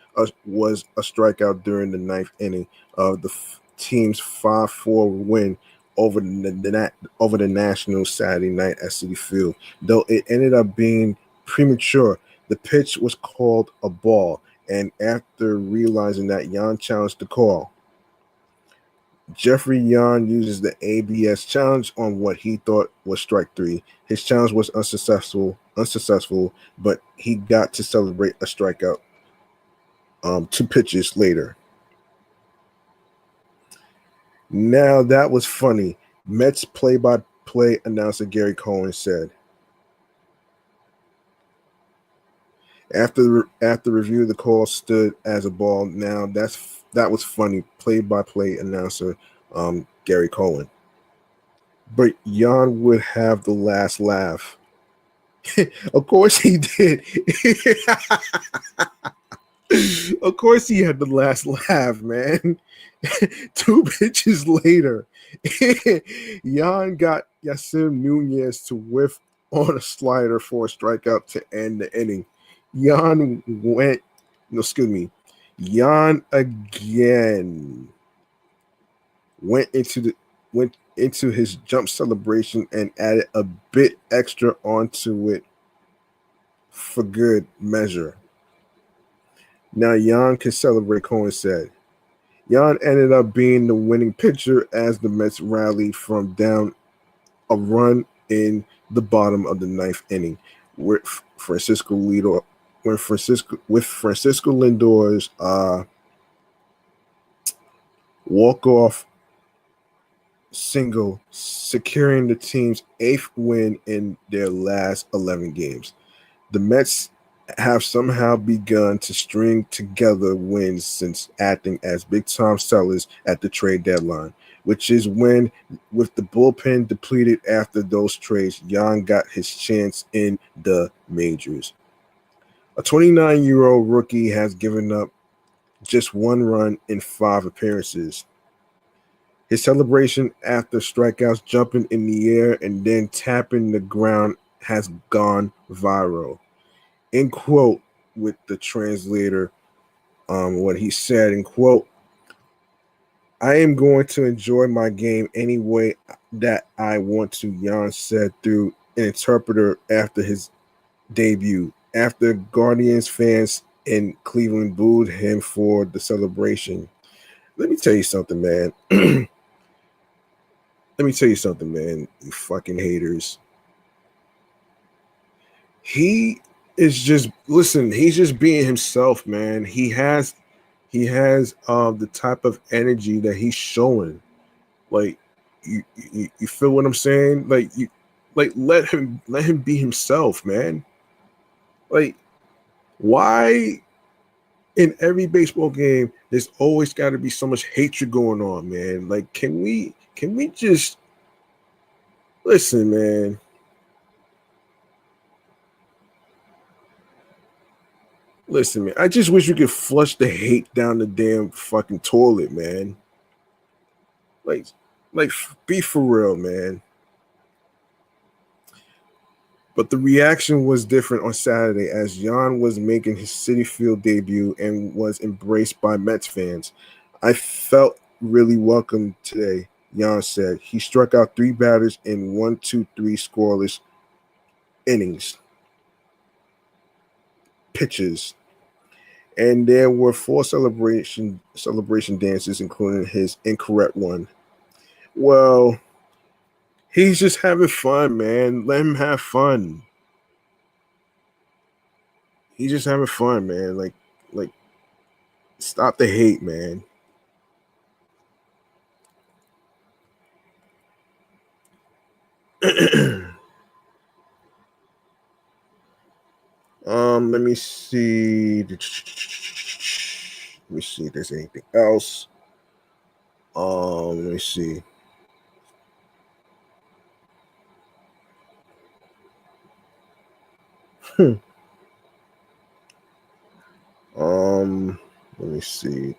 was a strikeout during the ninth inning of the team's 5-4 win over the Nationals Saturday night at Citi Field. Though it ended up being premature, the pitch was called a ball, and after realizing that, Yan challenged the call. Jeffrey Yan uses the ABS challenge on what he thought was strike three. His challenge was unsuccessful, but he got to celebrate a strikeout 2 pitches later. Now that was funny. Mets play-by-play announcer Gary Cohen said. After review, the call stood as a ball. Now that was funny. Play-by-play announcer Gary Cohen. But Yan would have the last laugh. Of course he did. Of course he had the last laugh, man. 2 pitches later, Yan got Yasser Nunez to whiff on a slider for a strikeout to end the inning. Yan again went into his jump celebration and added a bit extra onto it for good measure. Now Yan can celebrate, Cohen said. Yan ended up being the winning pitcher as the Mets rallied from down a run in the bottom of the ninth inning with Francisco Lindor's walk-off single, securing the team's 8th win in their last 11 games. The Mets have somehow begun to string together wins since acting as big-time sellers at the trade deadline, which is when, with the bullpen depleted after those trades, Yan got his chance in the majors. A 29-year-old rookie has given up just 1 run in 5 appearances. His celebration after strikeouts, jumping in the air and then tapping the ground, has gone viral. In quote, with the translator, what he said, in quote, "I am going to enjoy my game any way that I want to," Yan said through an interpreter after his debut, after Guardians fans in Cleveland booed him for the celebration. Let me tell you something, man. You fucking haters. He's just being himself, man. He has the type of energy that he's showing. Like you feel what I'm saying? Let him be himself, man. Like, why in every baseball game there's always got to be so much hatred going on, man? Like, can we just listen, man? Listen, man, I just wish we could flush the hate down the damn fucking toilet, man. Like, like, be for real, man. But the reaction was different on Saturday as Jan was making his Citi Field debut and was embraced by Mets fans. I felt really welcome today, Jan said. He struck out 3 batters in 1-2-3 scoreless innings, pitches, and there were 4 celebration dances, including his incorrect one. Well, he's just having fun, man. Let him have fun. He's just having fun, man. Like, stop the hate, man. Let me see. Let me see if there's anything else. Let me see. Let me see.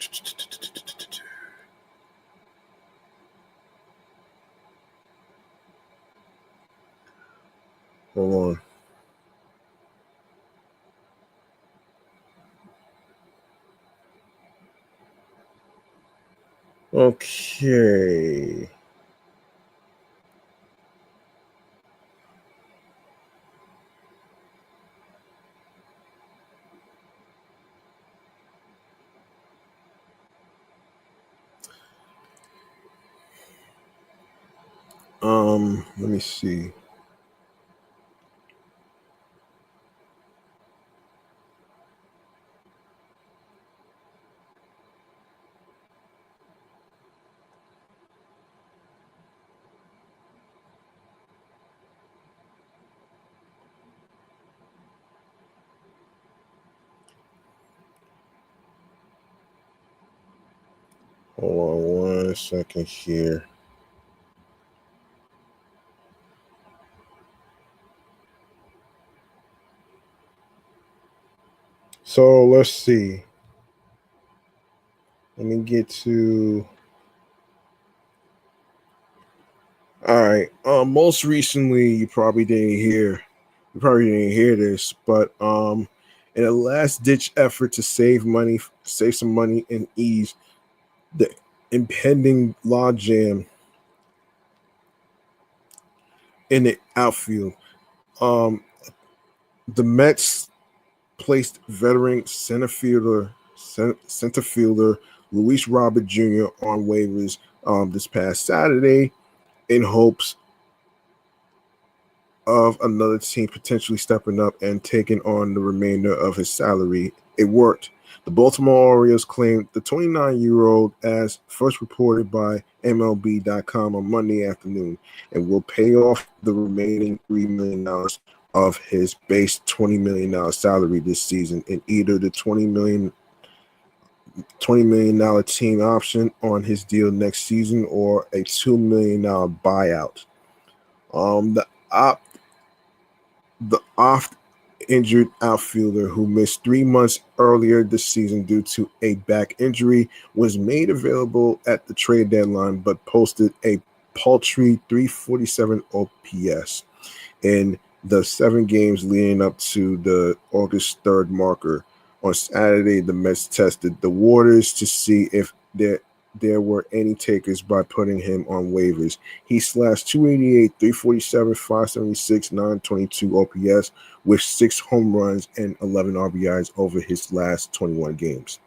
Hold on. Okay. Let me see. Hold on 1 second here. So let's see. Let me get to. All right. Most recently, you probably didn't hear this, but in a last-ditch effort to save some money and ease the impending logjam in the outfield, the Mets placed veteran center fielder Luis Robert Jr. on waivers this past Saturday in hopes of another team potentially stepping up and taking on the remainder of his salary. It worked. The Baltimore Orioles claimed the 29-year-old, as first reported by MLB.com on Monday afternoon, and will pay off the remaining $3 million of his base $20 million salary this season in either the $20 million team option on his deal next season or a $2 million buyout. The oft-injured outfielder who missed 3 months earlier this season due to a back injury was made available at the trade deadline but posted a paltry .347 OPS in the 7 games leading up to the August 3rd marker. On Saturday, the Mets tested the waters to see if there were any takers by putting him on waivers. He slashed .288, .347, .576, .922 OPS with 6 home runs and 11 RBIs over his last 21 games.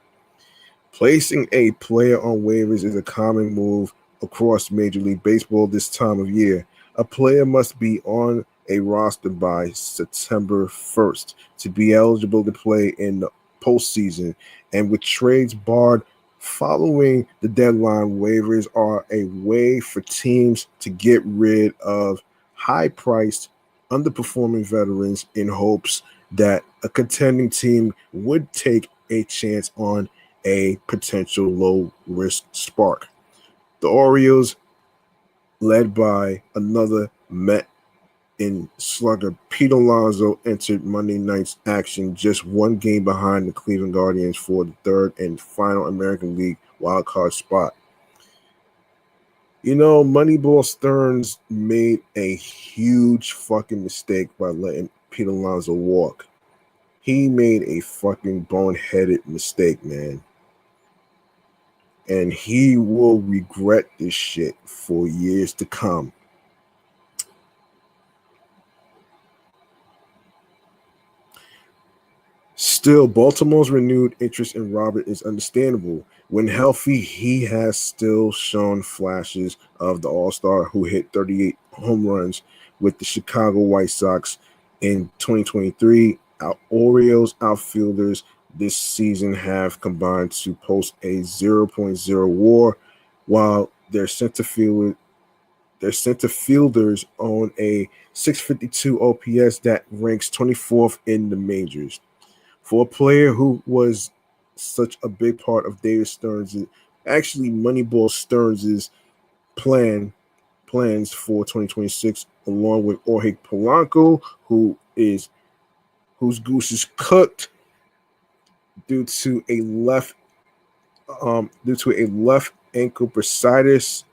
Placing a player on waivers is a common move across Major League Baseball this time of year. A player must be on a roster by September 1st to be eligible to play in the postseason, and with trades barred following the deadline, waivers are a way for teams to get rid of high-priced, underperforming veterans in hopes that a contending team would take a chance on a potential low-risk spark. The Orioles, led by another Met in slugger Pete Alonso entered Monday night's action just one game behind the Cleveland Guardians for the third and final American League wildcard spot. You know, Moneyball Stearns made a huge fucking mistake by letting Pete Alonso walk. He made a fucking boneheaded mistake, man. And he will regret this shit for years to come. Still, Baltimore's renewed interest in Robert is understandable. When healthy, he has still shown flashes of the All-Star who hit 38 home runs with the Chicago White Sox in 2023. Our Orioles outfielders this season have combined to post a 0.0 WAR, while their center fielders own a 652 OPS that ranks 24th in the majors. For a player who was such a big part of David Stearns, actually Moneyball Stearns' plans for 2026, along with Jorge Polanco, whose goose is cooked due to a left ankle bursitis.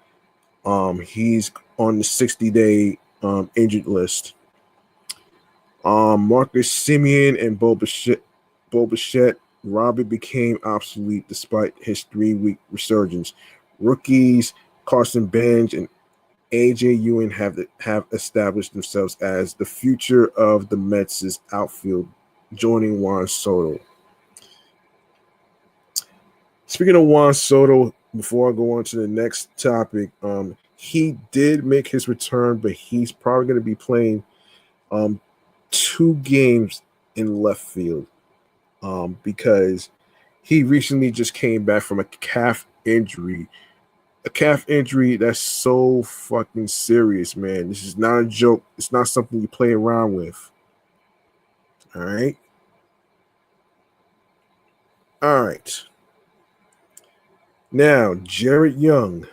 He's on the 60-day injured list. Marcus Semien and Bo Bichette, Robert became obsolete despite his 3-week resurgence. Rookies Carson Bench and AJ Ewing have established themselves as the future of the Mets' outfield, joining Juan Soto. Speaking of Juan Soto, before I go on to the next topic, he did make his return, but he's probably going to be playing 2 games in left field. Because he recently just came back from a calf injury. A calf injury that's so fucking serious, man. This is not a joke. It's not something you play around with. All right? All right. Now, Jared Young.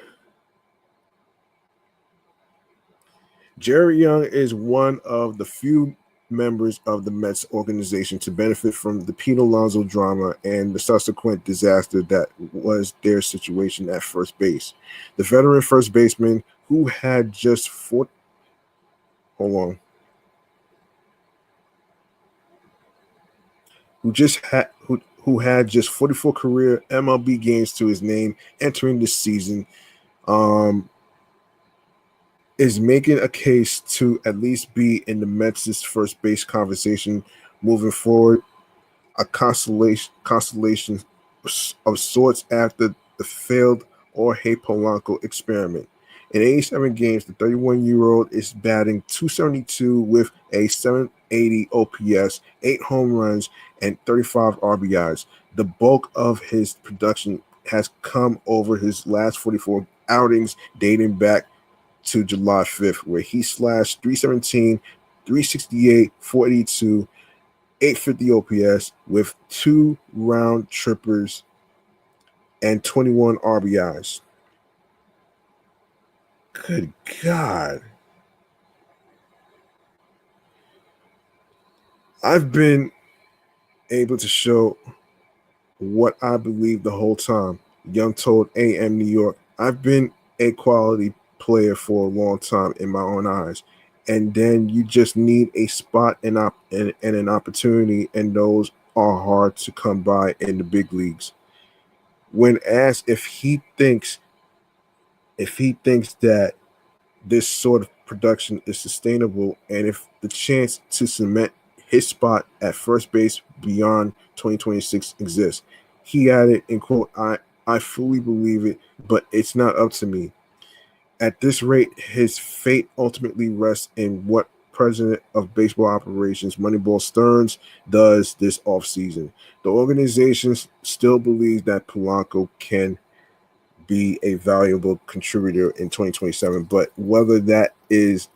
Jared Young is one of the few members of the Mets organization to benefit from the Pete Alonso drama and the subsequent disaster that was their situation at first base. The veteran first baseman who had just who had just 44 career MLB games to his name entering this season, is making a case to at least be in the Mets' first base conversation moving forward, a constellation of sorts after the failed Jorge Polanco experiment. In 87 games, the 31-year-old is batting .272 with a 780 OPS, 8 home runs, and 35 RBIs. The bulk of his production has come over his last 44 outings dating back to July 5th, where he slashed 317, 368, 482, 850 OPS with 2 round trippers and 21 RBIs. Good God. I've been able to show what I believe the whole time. Young told AM New York, I've been a quality player for a long time in my own eyes, and then you just need a spot and an opportunity, and those are hard to come by in the big leagues. When asked if he thinks that this sort of production is sustainable and if the chance to cement his spot at first base beyond 2026 exists, he added, in quote, I fully believe it, but it's not up to me. At this rate, his fate ultimately rests in what president of baseball operations Moneyball Stearns does this offseason. The organization still believes that Polanco can be a valuable contributor in 2027, but whether that is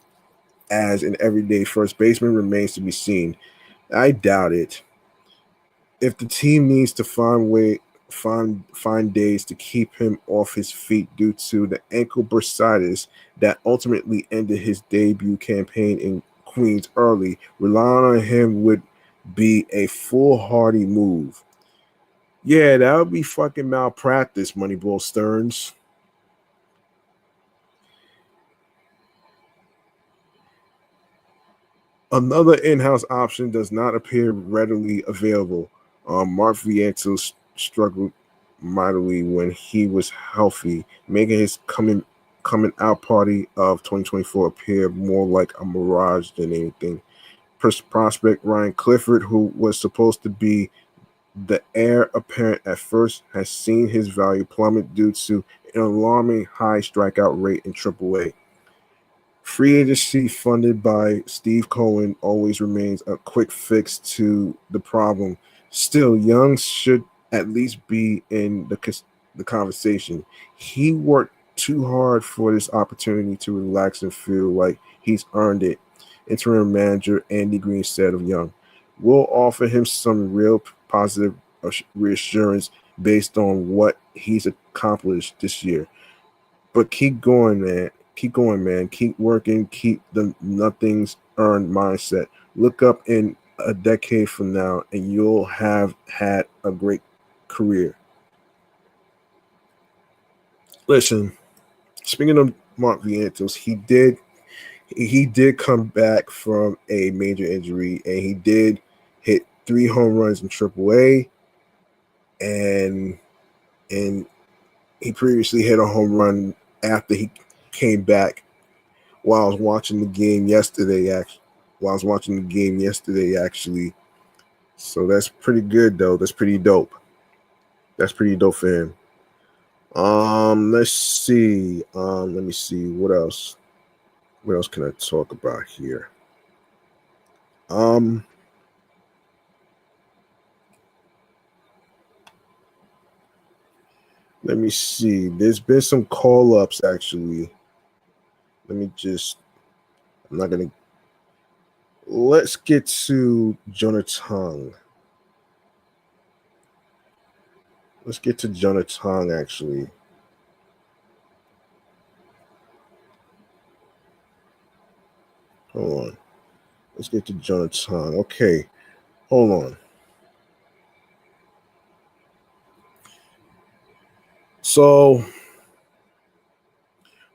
as an everyday first baseman remains to be seen. I doubt it. If the team needs to find days to keep him off his feet due to the ankle bursitis that ultimately ended his debut campaign in Queens early, relying on him would be a foolhardy move. Yeah, that would be fucking malpractice, Moneyball Stearns. Another in-house option does not appear readily available. Mark Vientos struggled mightily when he was healthy, making his coming out party of 2024 appear more like a mirage than anything. Prospect Ryan Clifford, who was supposed to be the heir apparent at first, has seen his value plummet due to an alarming high strikeout rate in AAA. Free agency funded by Steve Cohen always remains a quick fix to the problem. Still, Young should at least be in the conversation. He worked too hard for this opportunity to relax and feel like he's earned it. Interim manager Andy Green said of Young, "We'll offer him some real positive reassurance based on what he's accomplished this year. But keep going, man. Keep going, man. Keep working. Keep the nothing's earned mindset. Look up in a decade from now, and you'll have had a great career." Listen, speaking of Mark Vientos, he did come back from a major injury, and he did hit 3 home runs in AAA, and he previously hit a home run after he came back while I was watching the game yesterday. Actually, so that's pretty good though. That's pretty dope. That's pretty dope for him. Let's see. Let me see what else. What else can I talk about here? Let me see. There's been some call ups actually. Let me just. I'm not gonna. Let's get to Jonathan. Let's get to Jonathan actually. Hold on. Let's get to Jonathan. Okay. Hold on. So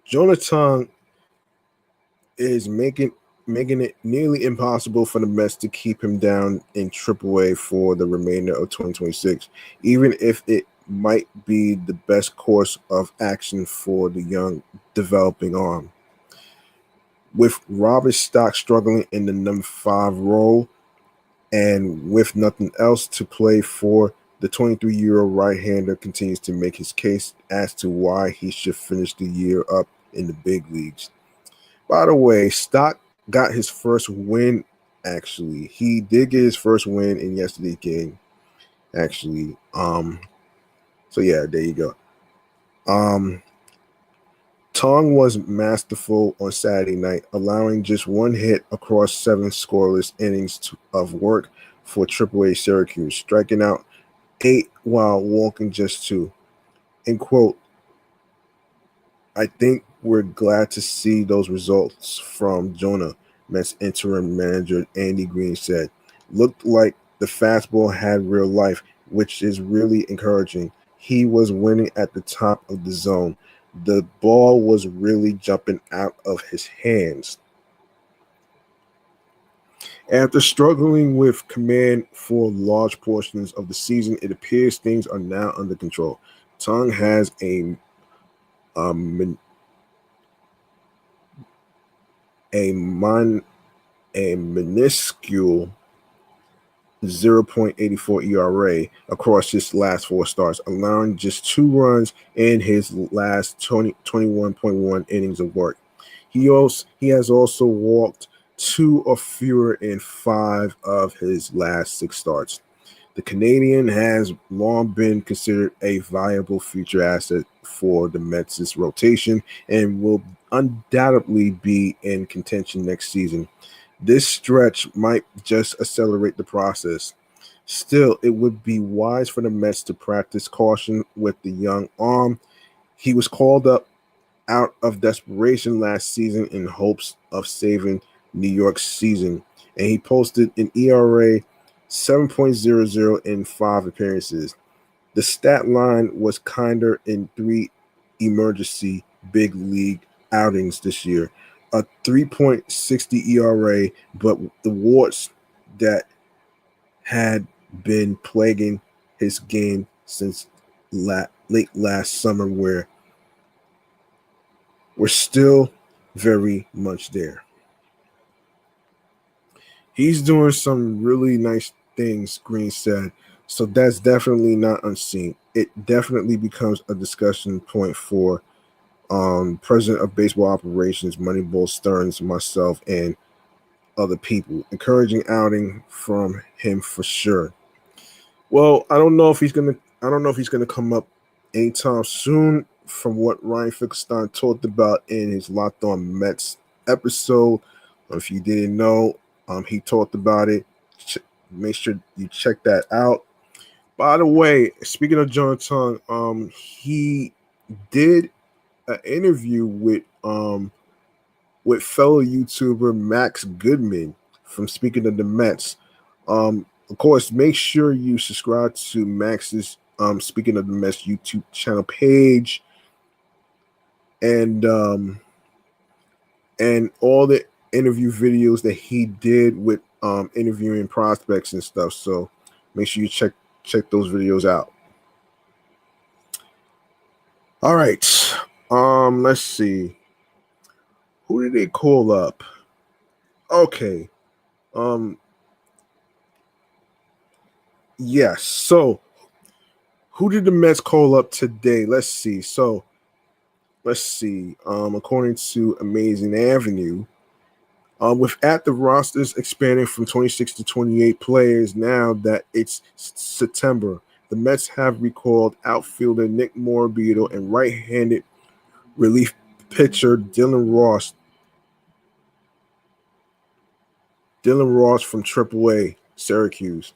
Jonathan is making it nearly impossible for the Mets to keep him down in AAA for the remainder of 2026, even if it might be the best course of action for the young developing arm. With Robert Stock struggling in the number 5 role and with nothing else to play for, the 23-year-old right-hander continues to make his case as to why he should finish the year up in the big leagues. By the way, Stock got his first win, actually. He did get his first win in yesterday's game, actually. So yeah, there you go. Tong was masterful on Saturday night, allowing just 1 hit across 7 scoreless innings of work for AAA Syracuse, striking out 8 while walking just 2. And quote, "I think we're glad to see those results from Jonah," Mets interim manager Andy Green said. "Looked like the fastball had real life, which is really encouraging. He was winning at the top of the zone. The ball was really jumping out of his hands." After struggling with command for large portions of the season, it appears things are now under control. Tong has a minuscule 0.84 ERA across his last 4 starts, allowing just 2 runs in his last 21.1 innings of work. He has also walked 2 or fewer in 5 of his last 6 starts. The Canadian has long been considered a viable future asset for the Mets' rotation and will undoubtedly be in contention next season. This stretch might just accelerate the process. Still, it would be wise for the Mets to practice caution with the young arm. He was called up out of desperation last season in hopes of saving New York season, and he posted an ERA 7.00 in 5 appearances. The stat line was kinder in 3 emergency big league outings this year. A 3.60 ERA, but the warts that had been plaguing his game since late last summer were still very much there. He's doing some really nice things, Green said. So that's definitely not unseen. It definitely becomes a discussion point for president of baseball operations, Moneyball Stearns, myself, and other people. Encouraging outing from him for sure. Well, I don't know if he's gonna come up anytime soon. From what Ryan Finkelstein talked about in his Locked On Mets episode, if you didn't know, he talked about it. Make sure you check that out. By the way, speaking of Jonathan, he did an interview with fellow YouTuber Max Goodman from Speaking of the Mets. Of course, make sure you subscribe to Max's Speaking of the Mets YouTube channel page, and all the interview videos that he did with interviewing prospects and stuff. So make sure you check those videos out. All right. Let's see. Who did they call up? Okay. Yes. So who did the Mets call up today? Let's see. According to Amazing Avenue, with at the rosters expanding from 26 to 28 players now that it's September, the Mets have recalled outfielder Nick Morabito and right-handed relief pitcher Dylan Ross from AAA Syracuse.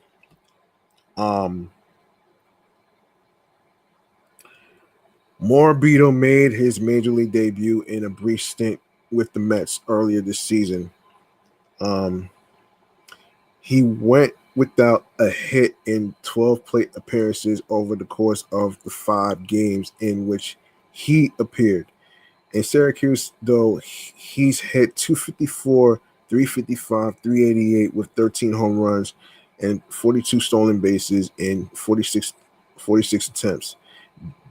Morabito made his major league debut in a brief stint with the Mets earlier this season. He went without a hit in 12 plate appearances over the course of the 5 games in which he appeared. In Syracuse, though, he's hit 254, 355, 388 with 13 home runs and 42 stolen bases in 46 attempts.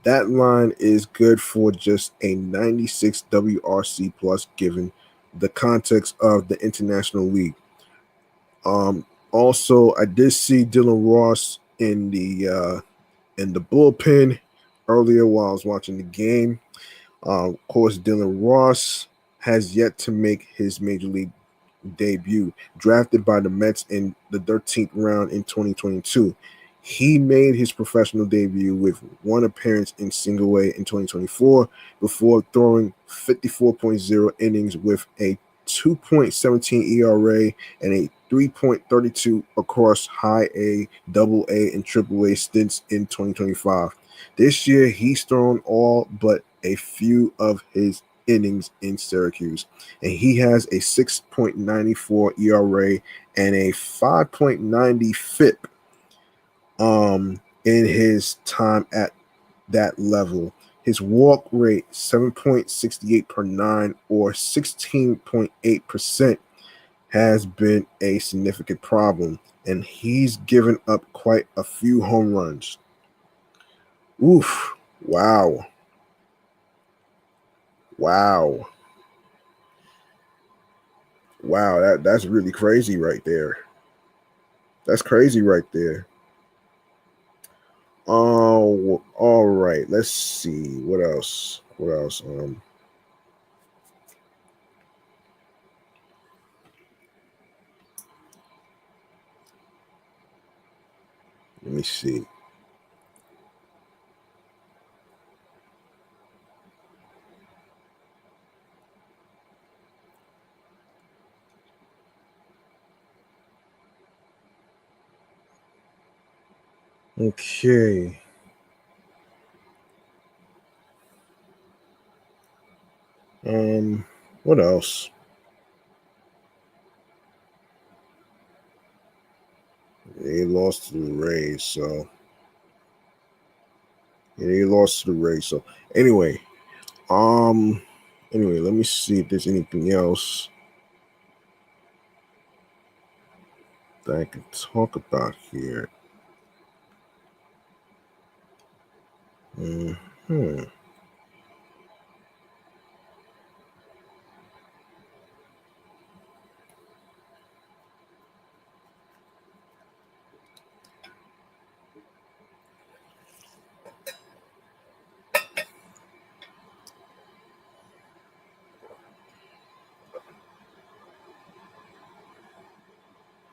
That line is good for just a 96 WRC plus given the context of the International League. Also, I did see Dylan Ross in the bullpen earlier while I was watching the game. Of course, Dylan Ross has yet to make his major league debut. Drafted by the Mets in the 13th round in 2022. He made his professional debut with 1 appearance in single A in 2024 before throwing 54.0 innings with a 2.17 ERA and a 3.32 across high A, double A, and triple A stints in 2025. This year, he's thrown all but a few of his innings in Syracuse, and he has a 6.94 ERA and a 5.90 FIP in his time at that level. His walk rate 7.68 per 9 or 16.8% has been a significant problem, and he's given up quite a few home runs. Oof. Wow. That's really crazy right there. That's crazy right there. Oh, all right. Let's see. What else? Let me see. Okay. What else? They lost to the Rays, so they lost to the Rays. So anyway, let me see if there's anything else that I can talk about here. Hmm.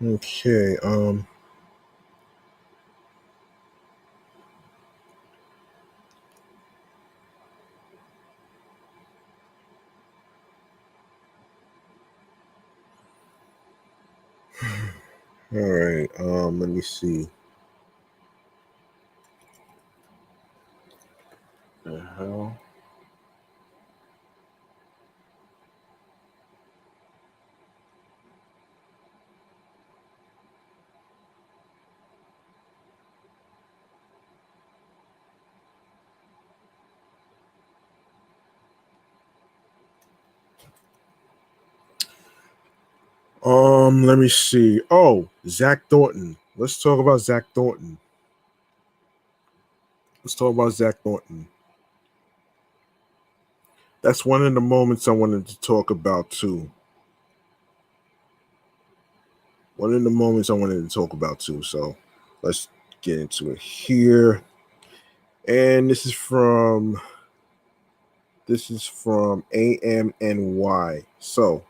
Okay. All right. Let me see. The hell? Let me see. Oh, Zach Thornton. Let's talk about Zach Thornton. That's one of the moments I wanted to talk about too. So let's get into it here. And this is from AMNY. So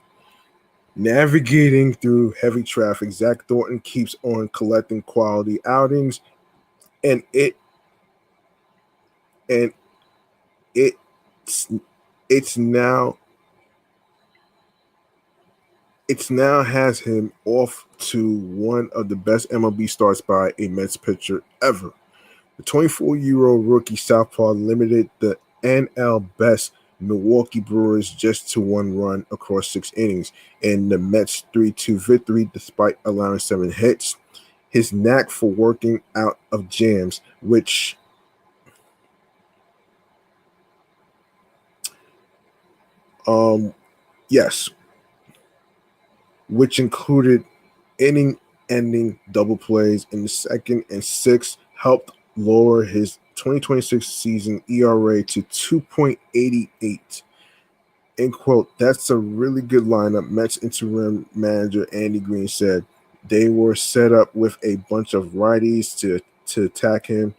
navigating through heavy traffic, Zach Thornton keeps on collecting quality outings, and it's now has him off to one of the best MLB starts by a Mets pitcher ever. The 24-year-old rookie southpaw limited the NL best Milwaukee Brewers just to one run across 6 innings in the Mets' 3-2 victory despite allowing 7 hits. His knack for working out of jams, which yes, which included inning-ending double plays in the second and sixth, helped lower his 2026 season ERA to 2.88. End quote. That's a really good lineup. Mets interim manager Andy Green said they were set up with a bunch of righties to attack him.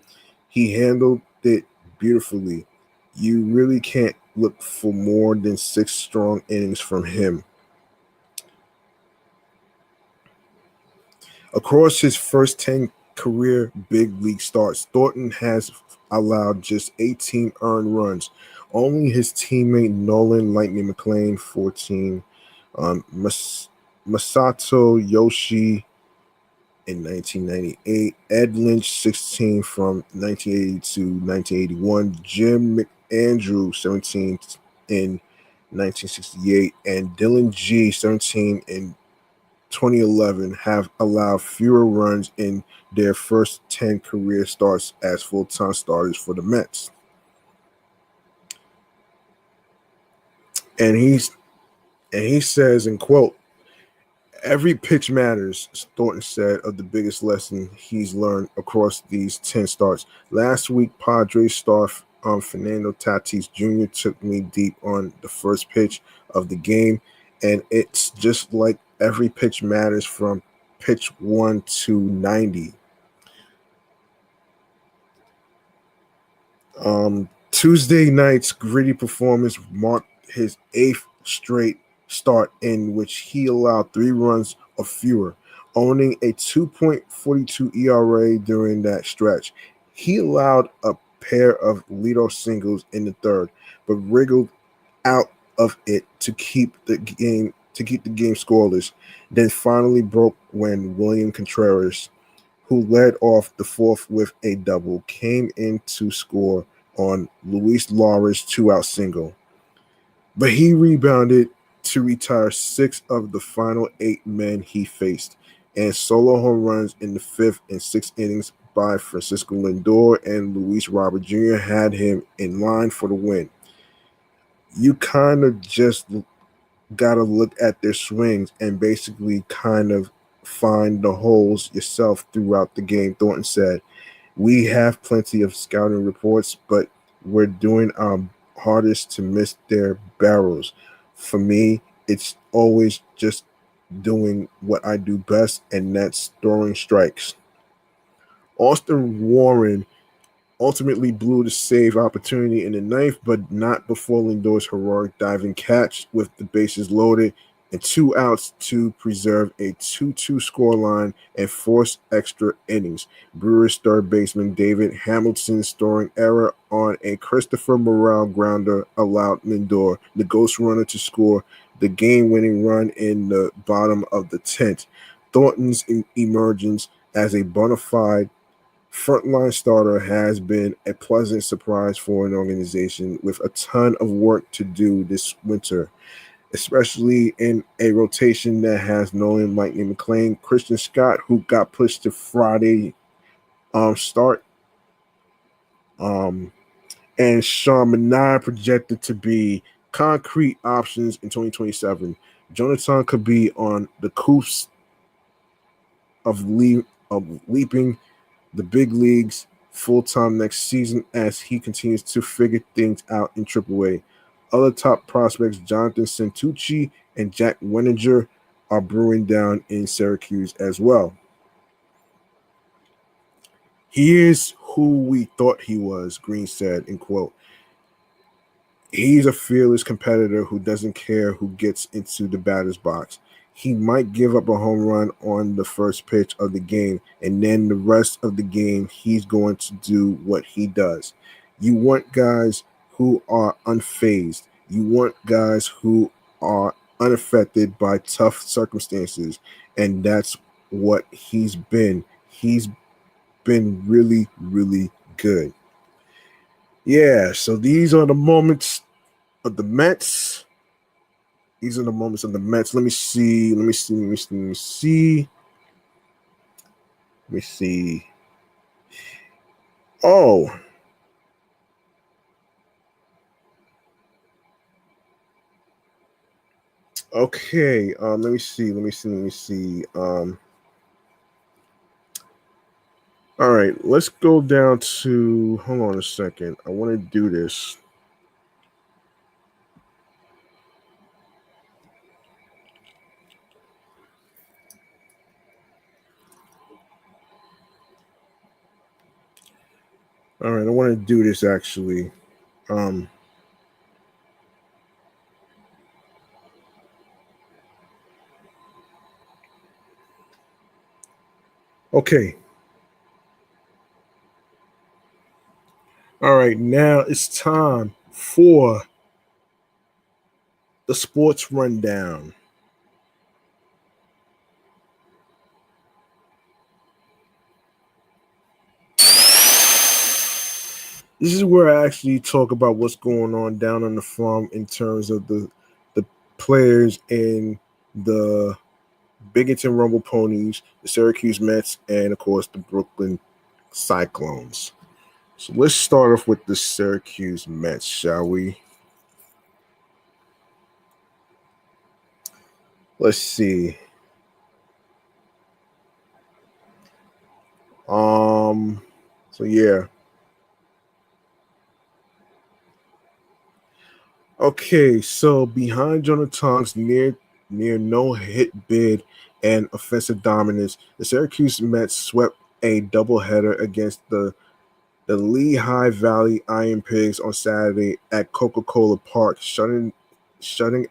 He handled it beautifully. You really can't look for more than 6 strong innings from him. Across his first 10 career big league starts, Thornton has allowed just 18 earned runs. Only his teammate Nolan Lightning McLean, 14, Masato Yoshi in 1998, Ed Lynch, 16 from 1980 to 1981, Jim McAndrew, 17 in 1968, and Dylan G, 17 in 2011 have allowed fewer runs in their first 10 career starts as full-time starters for the Mets. And he says, in quote, every pitch matters, Thornton said of the biggest lesson he's learned across these 10 starts. Last week, Padres star Fernando Tatis Jr. took me deep on the first pitch of the game, and it's just like every pitch matters from pitch 1 to 90. Tuesday night's gritty performance marked his 8th straight start in which he allowed 3 runs or fewer, owning a 2.42 ERA during that stretch. He allowed a pair of leadoff singles in the third, but wriggled out of it to keep the game scoreless. Then finally broke when William Contreras, who led off the fourth with a double, came in to score on Luis Lara's 2-out single. But he rebounded to retire 6 of the final 8 men he faced. and solo home runs in the 5th and 6th innings by Francisco Lindor and Luis Robert Jr. had him in line for the win. You kind of just got to look at their swings and basically kind of find the holes yourself throughout the game, Thornton said. We have plenty of scouting reports, but we're doing our hardest to miss their barrels. For me, it's always just doing what I do best, and that's throwing strikes. Austin Warren ultimately blew the save opportunity in the ninth, but not before Lindor's heroic diving catch with the bases loaded and 2 outs to preserve a 2-2 scoreline and force extra innings. Brewers third baseman David Hamilton's throwing error on a Christopher Morel grounder allowed Lindor, the ghost runner, to score the game-winning run in the bottom of the 10th. Thornton's emergence as a bona fide frontline starter has been a pleasant surprise for an organization with a ton of work to do this winter, especially in a rotation that has Nolan Lightning McClain, Christian Scott, who got pushed to Friday start, and Sean Manaea projected to be concrete options in 2027. Jonathan could be on the cusp of leaping the big leagues full-time next season as he continues to figure things out in AAA. Other top prospects, Jonathan Santucci and Jack Weninger, are brewing down in Syracuse as well. He is who we thought he was, Green said, in quote. He's a fearless competitor who doesn't care who gets into the batter's box. He might give up a home run on the first pitch of the game, and then the rest of the game, he's going to do what he does. You want guys who are unfazed. You want guys who are unaffected by tough circumstances, and that's what he's been. He's been really, really good. Yeah, so these are the moments of the Mets. These are the moments of the Mets. Let me see. Oh. Okay. Let me see. All right. Let's go down to. Hold on a second. I want to do this. All right. I want to do this actually. Okay. All right. Now it's time for the sports rundown. This is where I actually talk about what's going on down on the farm in terms of the players in the Binghamton Rumble Ponies, the Syracuse Mets, and of course the Brooklyn Cyclones. So let's start off with the Syracuse Mets, shall we? Let's see. So yeah. Okay, so behind Jonathan's near no hit bid and offensive dominance, the Syracuse Mets swept a doubleheader against the Lehigh Valley Iron Pigs on Saturday at Coca-Cola Park, shutting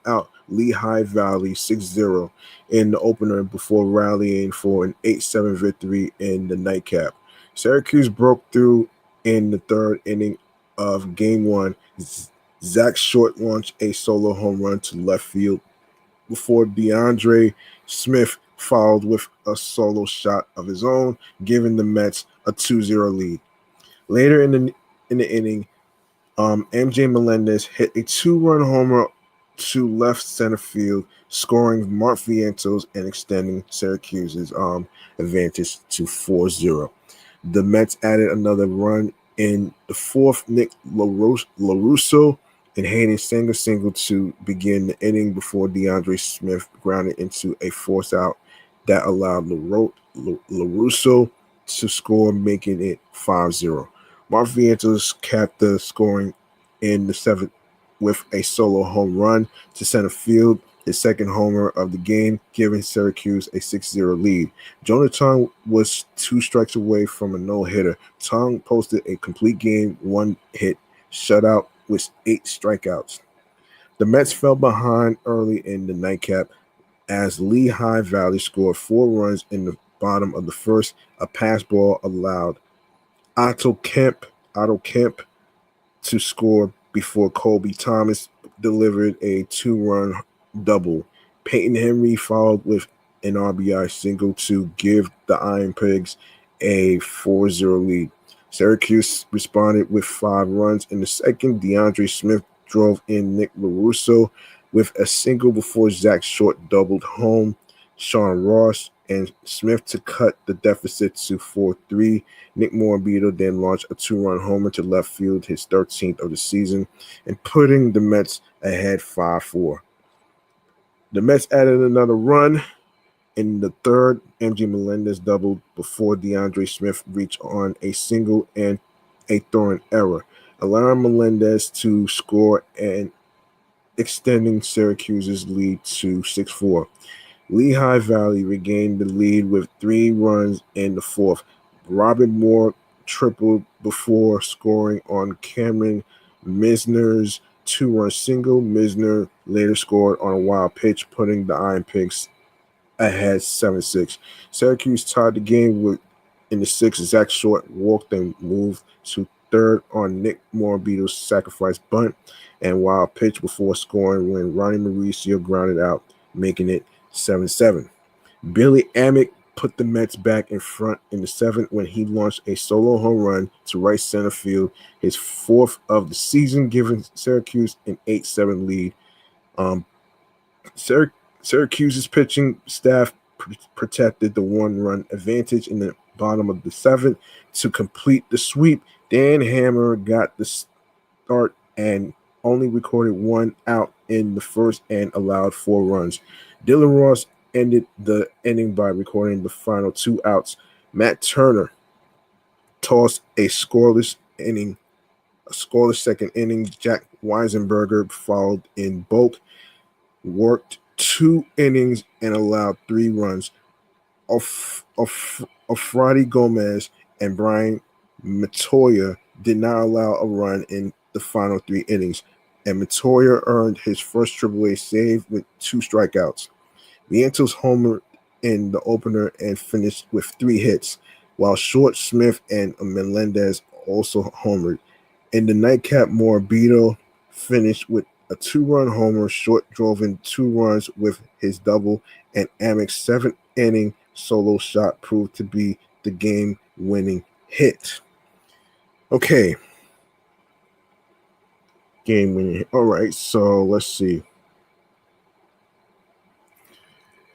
out Lehigh Valley 6-0 in the opener before rallying for an 8-7 victory in the nightcap. Syracuse broke through in the third inning of Game 1. Zach Short launched a solo home run to left field before DeAndre Smith followed with a solo shot of his own, giving the Mets a 2-0 lead. Later in the inning, MJ Melendez hit a 2-run homer to left center field, scoring Mark Vientos and extending Syracuse's advantage to 4-0. The Mets added another run in the fourth. Nick LaRusso and Hayden single to begin the inning before DeAndre Smith grounded into a force out that allowed LaRusso to score, making it 5-0. Mark Vientos capped the scoring in the seventh with a solo home run to center field, his second homer of the game, giving Syracuse a 6-0 lead. Jonah Tong was 2 strikes away from a no-hitter. Tong posted a complete game, 1 hit shutout with 8 strikeouts. The Mets fell behind early in the nightcap as Lehigh Valley scored 4 runs in the bottom of the first. A pass ball allowed Otto Kemp to score before Colby Thomas delivered a 2-run double. Peyton Henry followed with an RBI single to give the Iron Pigs a 4-0 lead. Syracuse responded with 5 runs in the second. DeAndre Smith drove in Nick LaRusso with a single before Zach Short doubled home Sean Ross and Smith to cut the deficit to 4-3. Nick Morabito then launched a 2-run homer to left field, his 13th of the season, and putting the Mets ahead 5-4. The Mets added another run in the third. MJ Melendez doubled before DeAndre Smith reached on a single and a throwing error, allowing Melendez to score and extending Syracuse's lead to 6-4. Lehigh Valley regained the lead with 3 runs in the fourth. Robert Moore tripled before scoring on Cameron Misner's 2-run single. Misner later scored on a wild pitch, putting the Iron Pigs ahead 7-6. Syracuse tied the game in the sixth. Zach Short walked and moved to third on Nick Morabito's sacrifice bunt and wild pitch before scoring when Ronnie Mauricio grounded out, making it 7-7. Billy Amick put the Mets back in front in the seventh when he launched a solo home run to right center field, his 4th of the season, giving Syracuse an 8-7 lead. Syracuse's pitching staff protected the 1-run advantage in the bottom of the 7th to complete the sweep. Dan Hammer got the start and only recorded 1 out in the first and allowed 4 runs. Dylan Ross ended the inning by recording the final 2 outs. Matt Turner tossed a scoreless second inning. Jack Weisenberger followed in bulk, worked 2 innings and allowed 3 runs. Friday Gomez and Brian Matoya did not allow a run in the final 3 innings, and Matoya earned his first AAA save with 2 strikeouts. Vientos homered in the opener and finished with 3 hits, while Short, Smith, and Melendez also homered. In the nightcap, Morabito finished with a 2-run homer. Short drove in 2 runs with his double, and Amick's 7th inning solo shot proved to be the game-winning hit. Okay. Game-winning hit. All right, so let's see.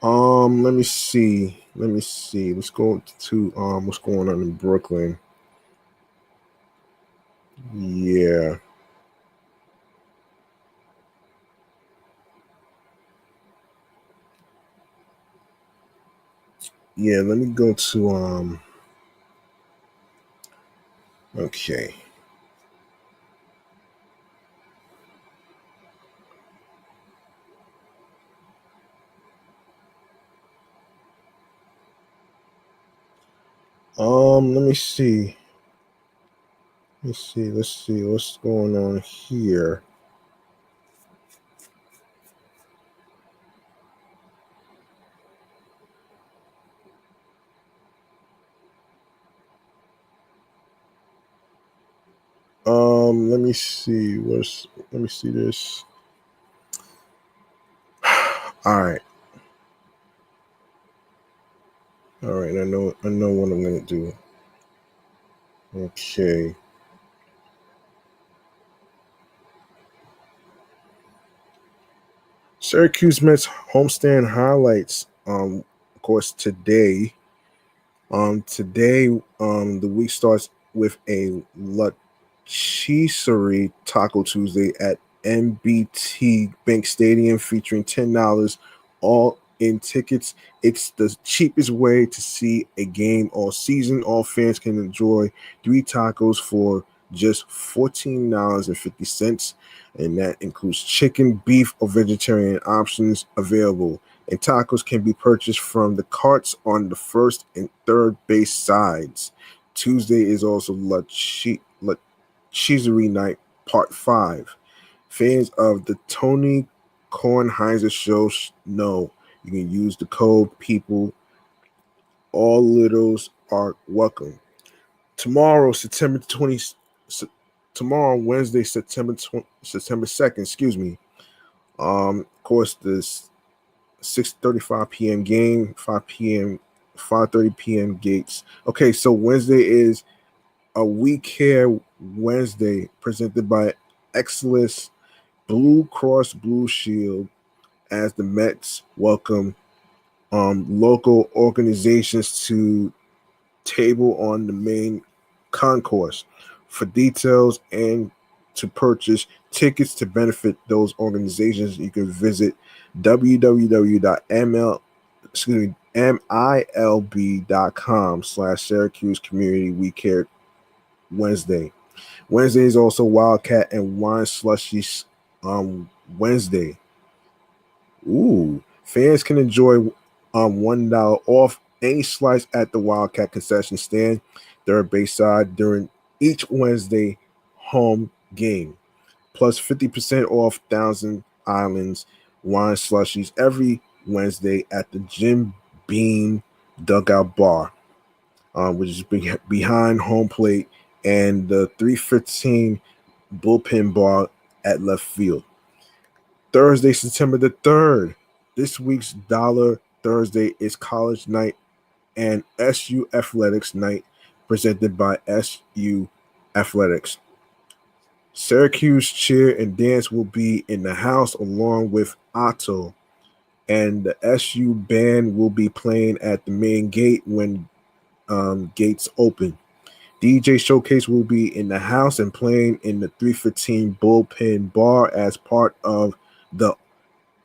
Let me see. Let's go to what's going on in Brooklyn. Yeah. Yeah, let me go to okay. Let me see. Let's see what's going on here. Let me see. Let me see this. All right. I know what I'm gonna do. Okay. Syracuse Mets homestand highlights. Of course, today. The week starts with a Cheesery Taco Tuesday at MBT Bank Stadium featuring $10 all in tickets. It's the cheapest way to see a game all season. All fans can enjoy 3 tacos for just $14.50, and that includes chicken, beef, or vegetarian options available. And tacos can be purchased from the carts on the first and third base sides. Tuesday is also Cheesery Night Part 5. Fans of the Tony Kornheiser Show know you can use the code PEOPLE. All littles are welcome. Tomorrow, Wednesday, September 2nd, excuse me. Of course, this 6:35 p.m. game, 5:30 p.m. gates. Okay, so Wednesday is a We Care Wednesday presented by Exelis Blue Cross Blue Shield as the Mets welcome local organizations to table on the main concourse. For details and to purchase tickets to benefit those organizations, you can visit milb.com/Syracuse Community We Care Wednesday. Wednesday is also Wildcat and Wine Slushies Wednesday. Ooh, fans can enjoy $1 off any slice at the Wildcat concession stand, third base side during each Wednesday home game. Plus 50% off Thousand Islands wine slushies every Wednesday at the Jim Beam Dugout Bar, which is behind home plate, and the 315 Bullpen Bar at left field. Thursday, September the 3rd. This week's Dollar Thursday is College Night and SU Athletics Night presented by SU Athletics. Syracuse Cheer and Dance will be in the house along with Otto, and the SU band will be playing at the main gate when gates open. DJ Showcase will be in the house and playing in the 315 Bullpen Bar as part of the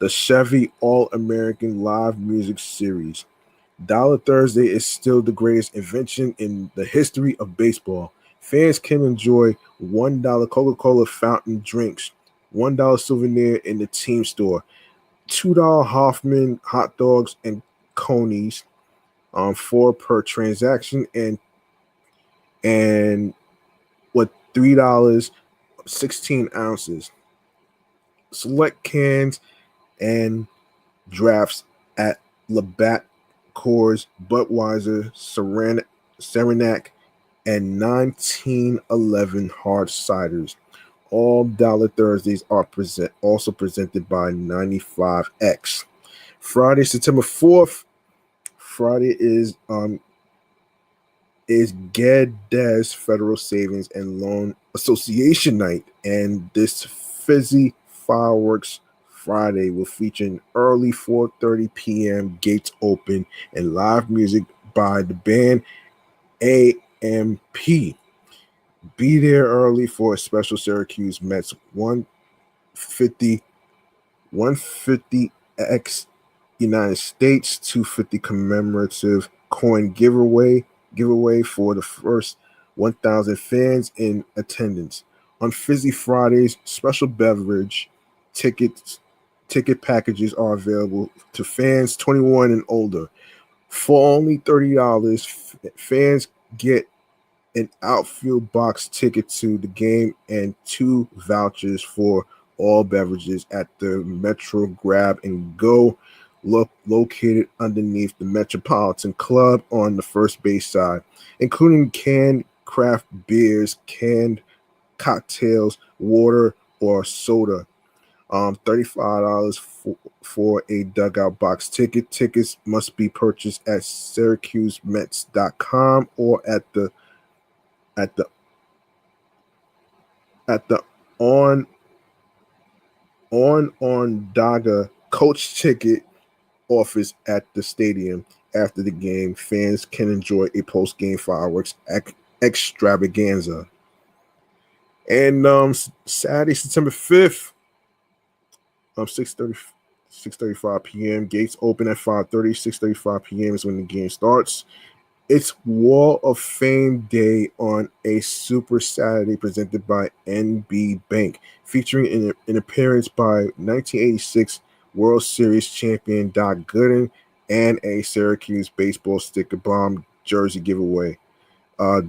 Chevy All-American Live Music Series. Dollar Thursday is still the greatest invention in the history of baseball. Fans can enjoy $1 Coca-Cola fountain drinks, $1 souvenir in the team store, $2 Hoffman hot dogs and conies, 4 per transaction, and with $3, 16 ounces. Select cans and drafts at Labatt, Coors, Budweiser, Saranac, and 1911 hard ciders. All Dollar Thursdays are also presented by 95X. Friday, September 4th. Friday is Geddes Federal Savings and Loan Association Night, and this fizzy fireworks Friday will feature an early 4:30 p.m. gates open and live music by the band AMP. Be there early for a special Syracuse Mets 150X United States 250 commemorative coin giveaway for the first 1,000 fans in attendance. On Fizzy Fridays, special beverage ticket packages are available to fans 21 and older. For only $30, fans get an outfield box ticket to the game and 2 vouchers for all beverages at the Metro Grab and Go, located underneath the Metropolitan Club on the first base side, including canned craft beers, canned cocktails, water, or soda. $35 for a dugout box ticket. Tickets must be purchased at SyracuseMets.com or at the on Onondaga coach ticket office at the stadium. After the game, fans can enjoy a post-game fireworks extravaganza. And Saturday, September 5th, 6:30, 6:35 p.m. Gates open at 5:30. 6:35 p.m. is when the game starts. It's Wall of Fame Day on a Super Saturday presented by NB Bank, featuring an appearance by 1986 World Series champion Doc Gooden and a Syracuse baseball sticker bomb jersey giveaway.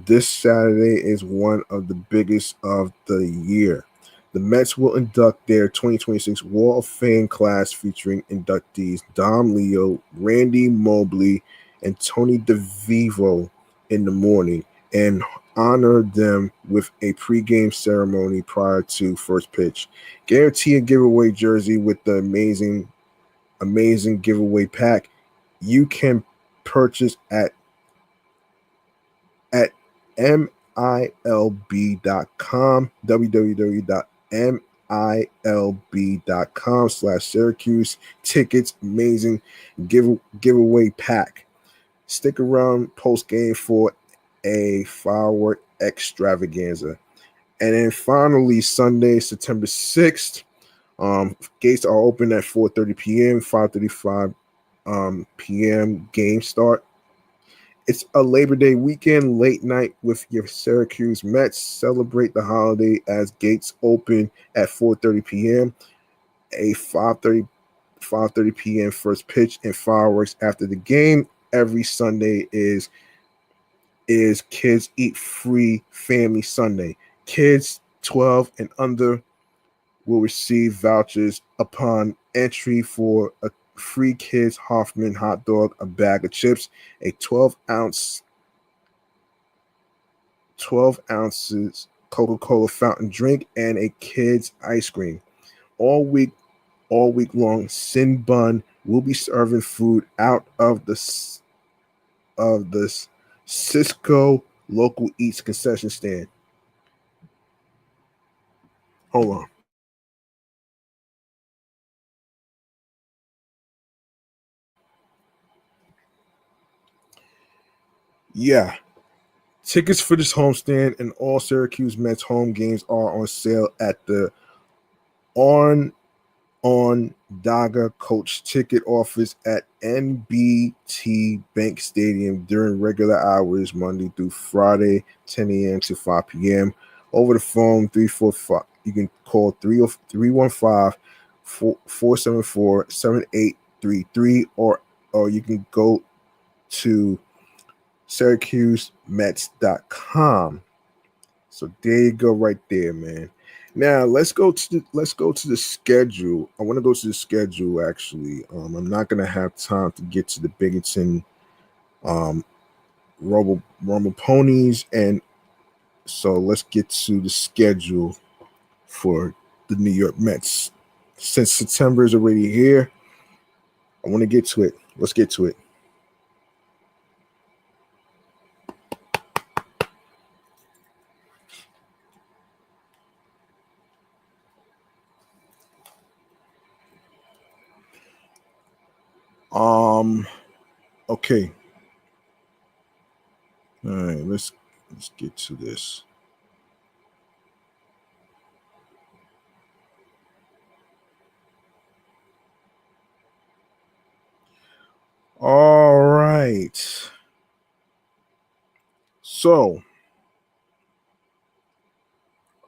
This Saturday is one of the biggest of the year. The Mets will induct their 2026 Wall of Fame class featuring inductees Dom Leo, Randy Mobley, and Tony DeVivo in the morning and honor them with a pregame ceremony prior to first pitch. Guarantee a giveaway jersey with the amazing giveaway pack you can purchase at milb.com, www.milb.com/Syracuse. Tickets, amazing giveaway pack. Stick around post game for a firework extravaganza. And then finally, Sunday, September 6th, gates are open at 4:30 p.m., 5:35 p.m. game start. It's a Labor Day weekend, late night with your Syracuse Mets. Celebrate the holiday as gates open at 4:30 p.m., a 5:30 p.m. first pitch, and fireworks after the game. Every Sunday is Kids Eat Free Family Sunday. Kids 12 and under will receive vouchers upon entry for a free Kids Hoffman hot dog, a bag of chips, a 12 ounces Coca-Cola fountain drink, and a Kids ice cream. All week long, Sin Bun will be serving food out of the Cisco Local Eats concession stand. Hold on. Yeah. Tickets for this homestand and all Syracuse Mets home games are on sale at the Daga Coach ticket office at NBT Bank Stadium during regular hours, Monday through Friday, 10 a.m. to 5 p.m. Over the phone, 345. You can call 315-474-7833, or you can go to SyracuseMets.com. So there you go, right there, man. Now let's go to the schedule. I want to go to the schedule actually. I'm not gonna have time to get to the Binghamton Rumble Ponies, and so let's get to the schedule for the New York Mets. Since September is already here, I want to get to it. Let's get to it. Okay. All right, let's get to this. All right. So,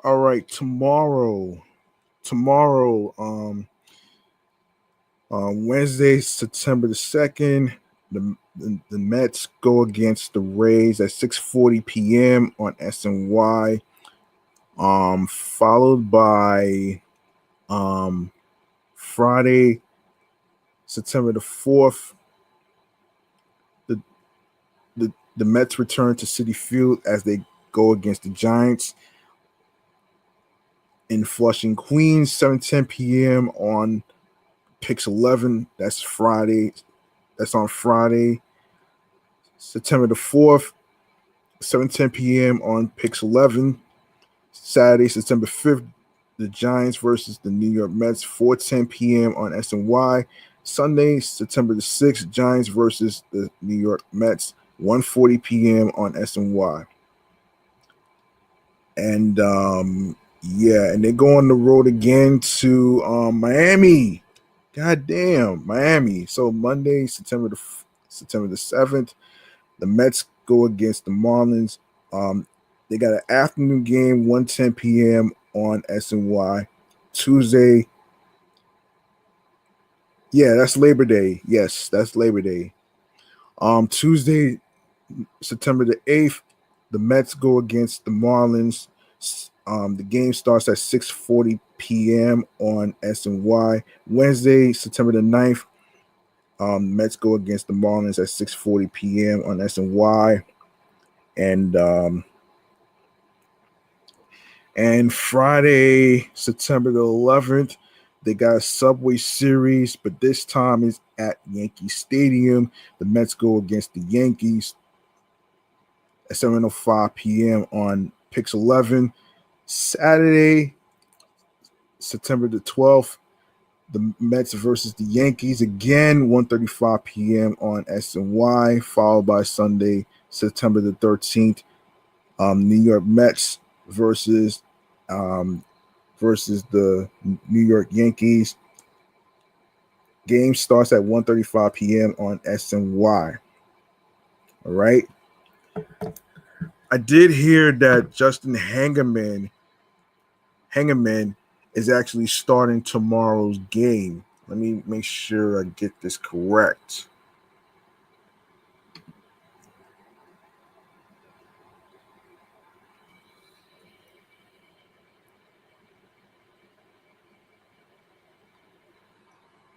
all right, tomorrow, Wednesday, September the 2nd, the Mets go against the Rays at 6:40 p.m. on SNY. Followed by Friday, September the 4th, the Mets return to Citi Field as they go against the Giants in Flushing, Queens, 7:10 p.m. on Pix 11. That's Friday. That's on Friday, September the 4th, 7:10 p.m. on Pix 11. Saturday, September 5th, the Giants versus the New York Mets, 4:10 p.m. on SNY. Sunday, September the 6th, Giants versus the New York Mets, 1:40 p.m. on SNY. And yeah, and they go on the road again to Miami. God damn, Miami. So Monday, September the 7th, the Mets go against the Marlins. They got an afternoon game, 1:10 p.m. on SNY. Tuesday. Yeah, that's Labor Day. Yes, that's Labor Day. Tuesday, September the 8th, the Mets go against the Marlins. The game starts at 6:40 p.m. on SNY. Wednesday, September the 9th, Mets go against the Marlins at 6:40 p.m. on SNY. And Friday, September the 11th, they got a Subway Series, but this time is at Yankee Stadium. The Mets go against the Yankees at 7:05 p.m. on Pix 11. Saturday, September the 12th, the Mets versus the Yankees again, 1:35 p.m. on SNY, followed by Sunday, September the 13th, New York Mets versus the New York Yankees. Game starts at 1:35 p.m. on SNY. All right. I did hear that Justin Hangerman is actually starting tomorrow's game. Let me make sure I get this correct.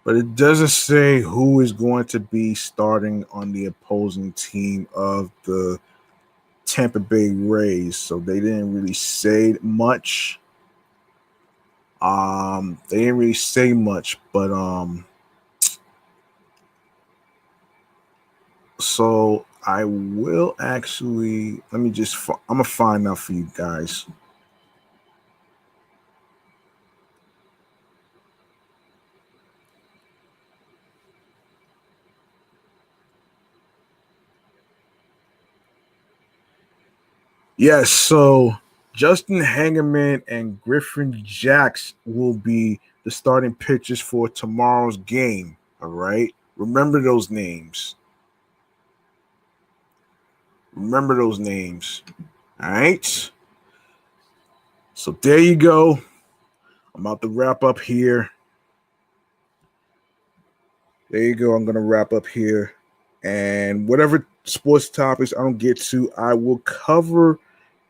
But it doesn't say who is going to be starting on the opposing team of the Tampa Bay Rays. So they didn't really say much. They didn't really say much, but so I will actually I'm gonna find out for you guys. Yes, so Justin Hangerman and Griffin Jacks will be the starting pitchers for tomorrow's game. All right. Remember those names. Remember those names. All right. So there you go. I'm about to wrap up here. There you go. I'm going to wrap up here. And whatever sports topics I don't get to, I will cover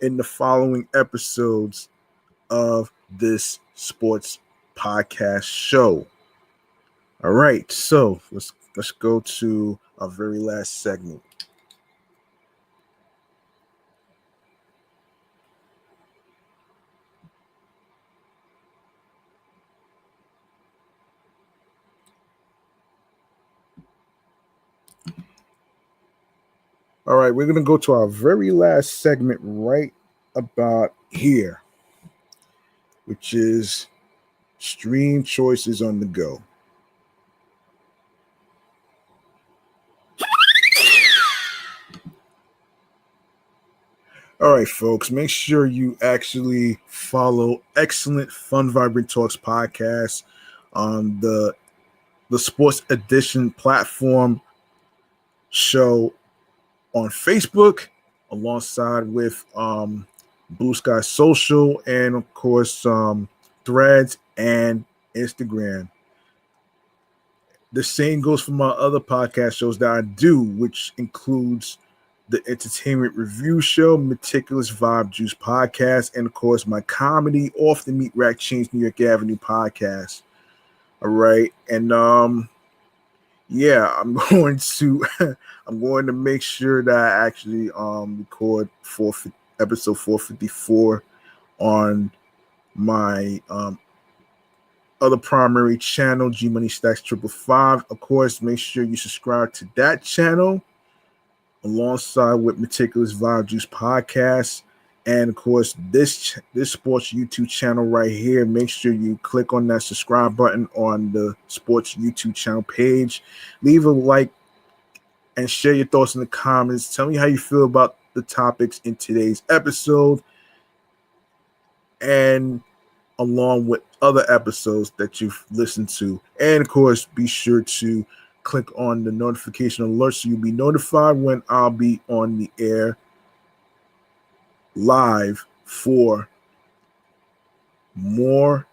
in the following episodes of this sports podcast show. All right. So let's go to our very last segment. All right, we're going to go to our very last segment right about here, which is stream choices on the go. All right, folks, make sure you actually follow Excellent Fun Vibrant Talks podcast on the Sports Edition platform show on Facebook, alongside with Bluesky Social, and of course Threads and Instagram. The same goes for my other podcast shows that I do, which includes the Entertainment Review Show, Meticulous Vibe Juice Podcast, and of course my comedy Off the Meat Rack Chains New York Avenue podcast. All right, and yeah, I'm going to make sure that I actually record episode 454 on my other primary channel, G Money Stacks 555. Of course, make sure you subscribe to that channel alongside with Meticulous Vibe Juice Podcast. And of course, this sports YouTube channel right here, make sure you click on that subscribe button on the sports YouTube channel page. Leave a like and share your thoughts in the comments. Tell me how you feel about the topics in today's episode, and along with other episodes that you've listened to. And of course, be sure to click on the notification alert so you'll be notified when I'll be on the air live for more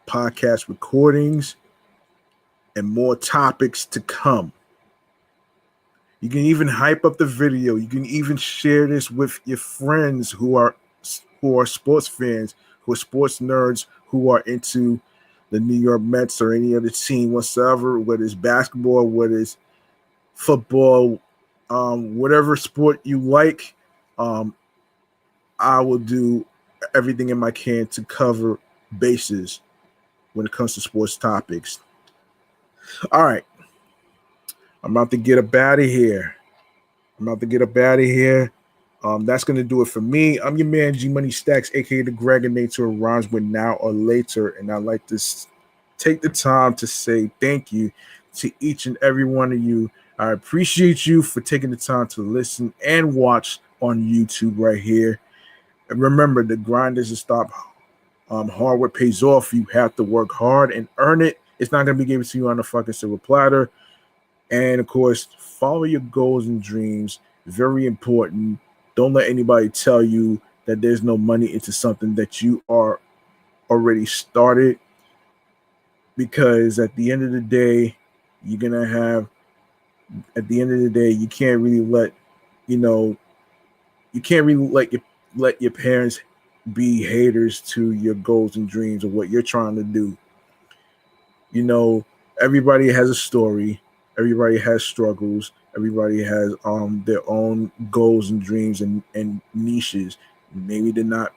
podcast recordings and more topics to come. You can even hype up the video. You can even share this with your friends who are sports fans, who are sports nerds, who are into the New York Mets or any other team whatsoever, whether it's basketball, whether it's football, whatever sport you like. I will do everything in my can to cover bases when it comes to sports topics. All right. I'm about to get up out of here. That's going to do it for me. I'm your man, G Money Stacks, aka the Greg, and Nature rhymes with now or later. And I'd like to take the time to say thank you to each and every one of you. I appreciate you for taking the time to listen and watch on YouTube right here. And remember, the grind doesn't stop. Hard work pays off. You have to work hard and earn it. It's not going to be given to you on a fucking silver platter. And of course, follow your goals and dreams. Very important. Don't let anybody tell you that there's no money into something that you are already started. Because at the end of the day, you can't really let your parents be haters to your goals and dreams of what you're trying to do. Everybody has a story. Everybody has struggles. Everybody has their own goals and dreams and niches. Maybe they're not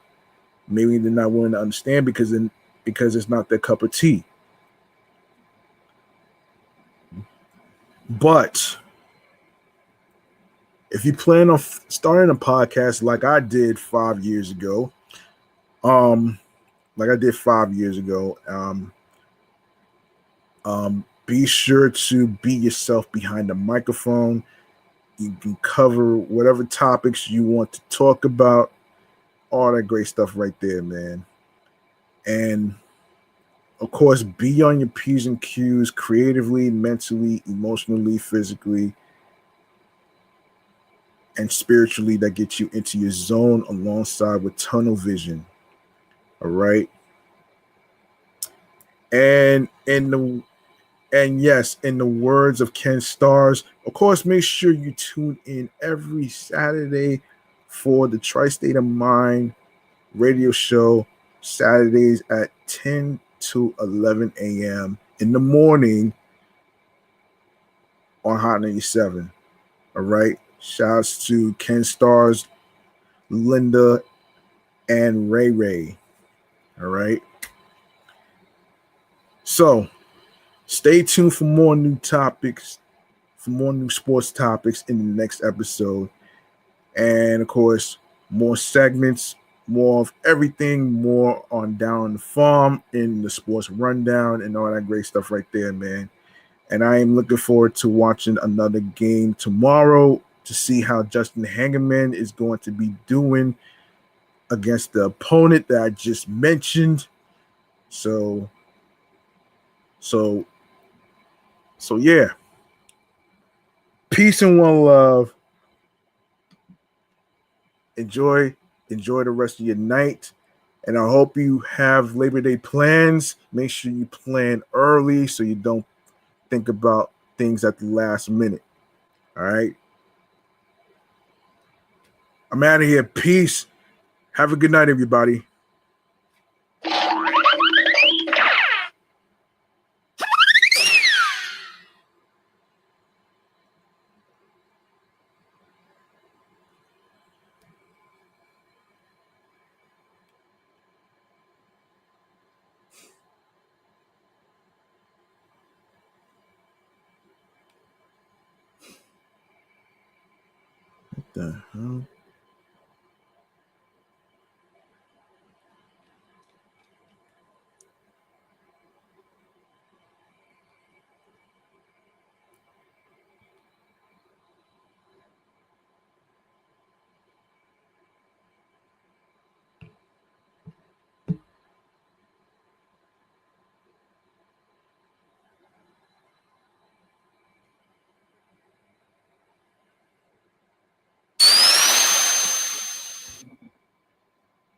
willing to understand because it's not their cup of tea. But if you plan on starting a podcast like I did 5 years ago, be sure to be yourself behind the microphone. You can cover whatever topics you want to talk about. All that great stuff right there, man. And of course, be on your P's and Q's creatively, mentally, emotionally, physically, and spiritually. That gets you into your zone alongside with tunnel vision. All right. And yes, in the words of Ken Stars, of course, make sure you tune in every Saturday for the Tri-State of Mind radio show, Saturdays at 10 to 11 a.m. in the morning on Hot 97. All right. Shouts to Ken Stars, Linda, and Ray Ray. All right. So stay tuned for more new topics, for more new sports topics in the next episode. And of course, more segments, more of everything, more on Down the Farm in the sports rundown and all that great stuff right there, man. And I am looking forward to watching another game tomorrow to see how Justin Hageman is going to be doing against the opponent that I just mentioned. So yeah. Peace and one love. Enjoy the rest of your night. And I hope you have Labor Day plans. Make sure you plan early so you don't think about things at the last minute. All right. I'm out of here. Peace. Have a good night, everybody. What the hell?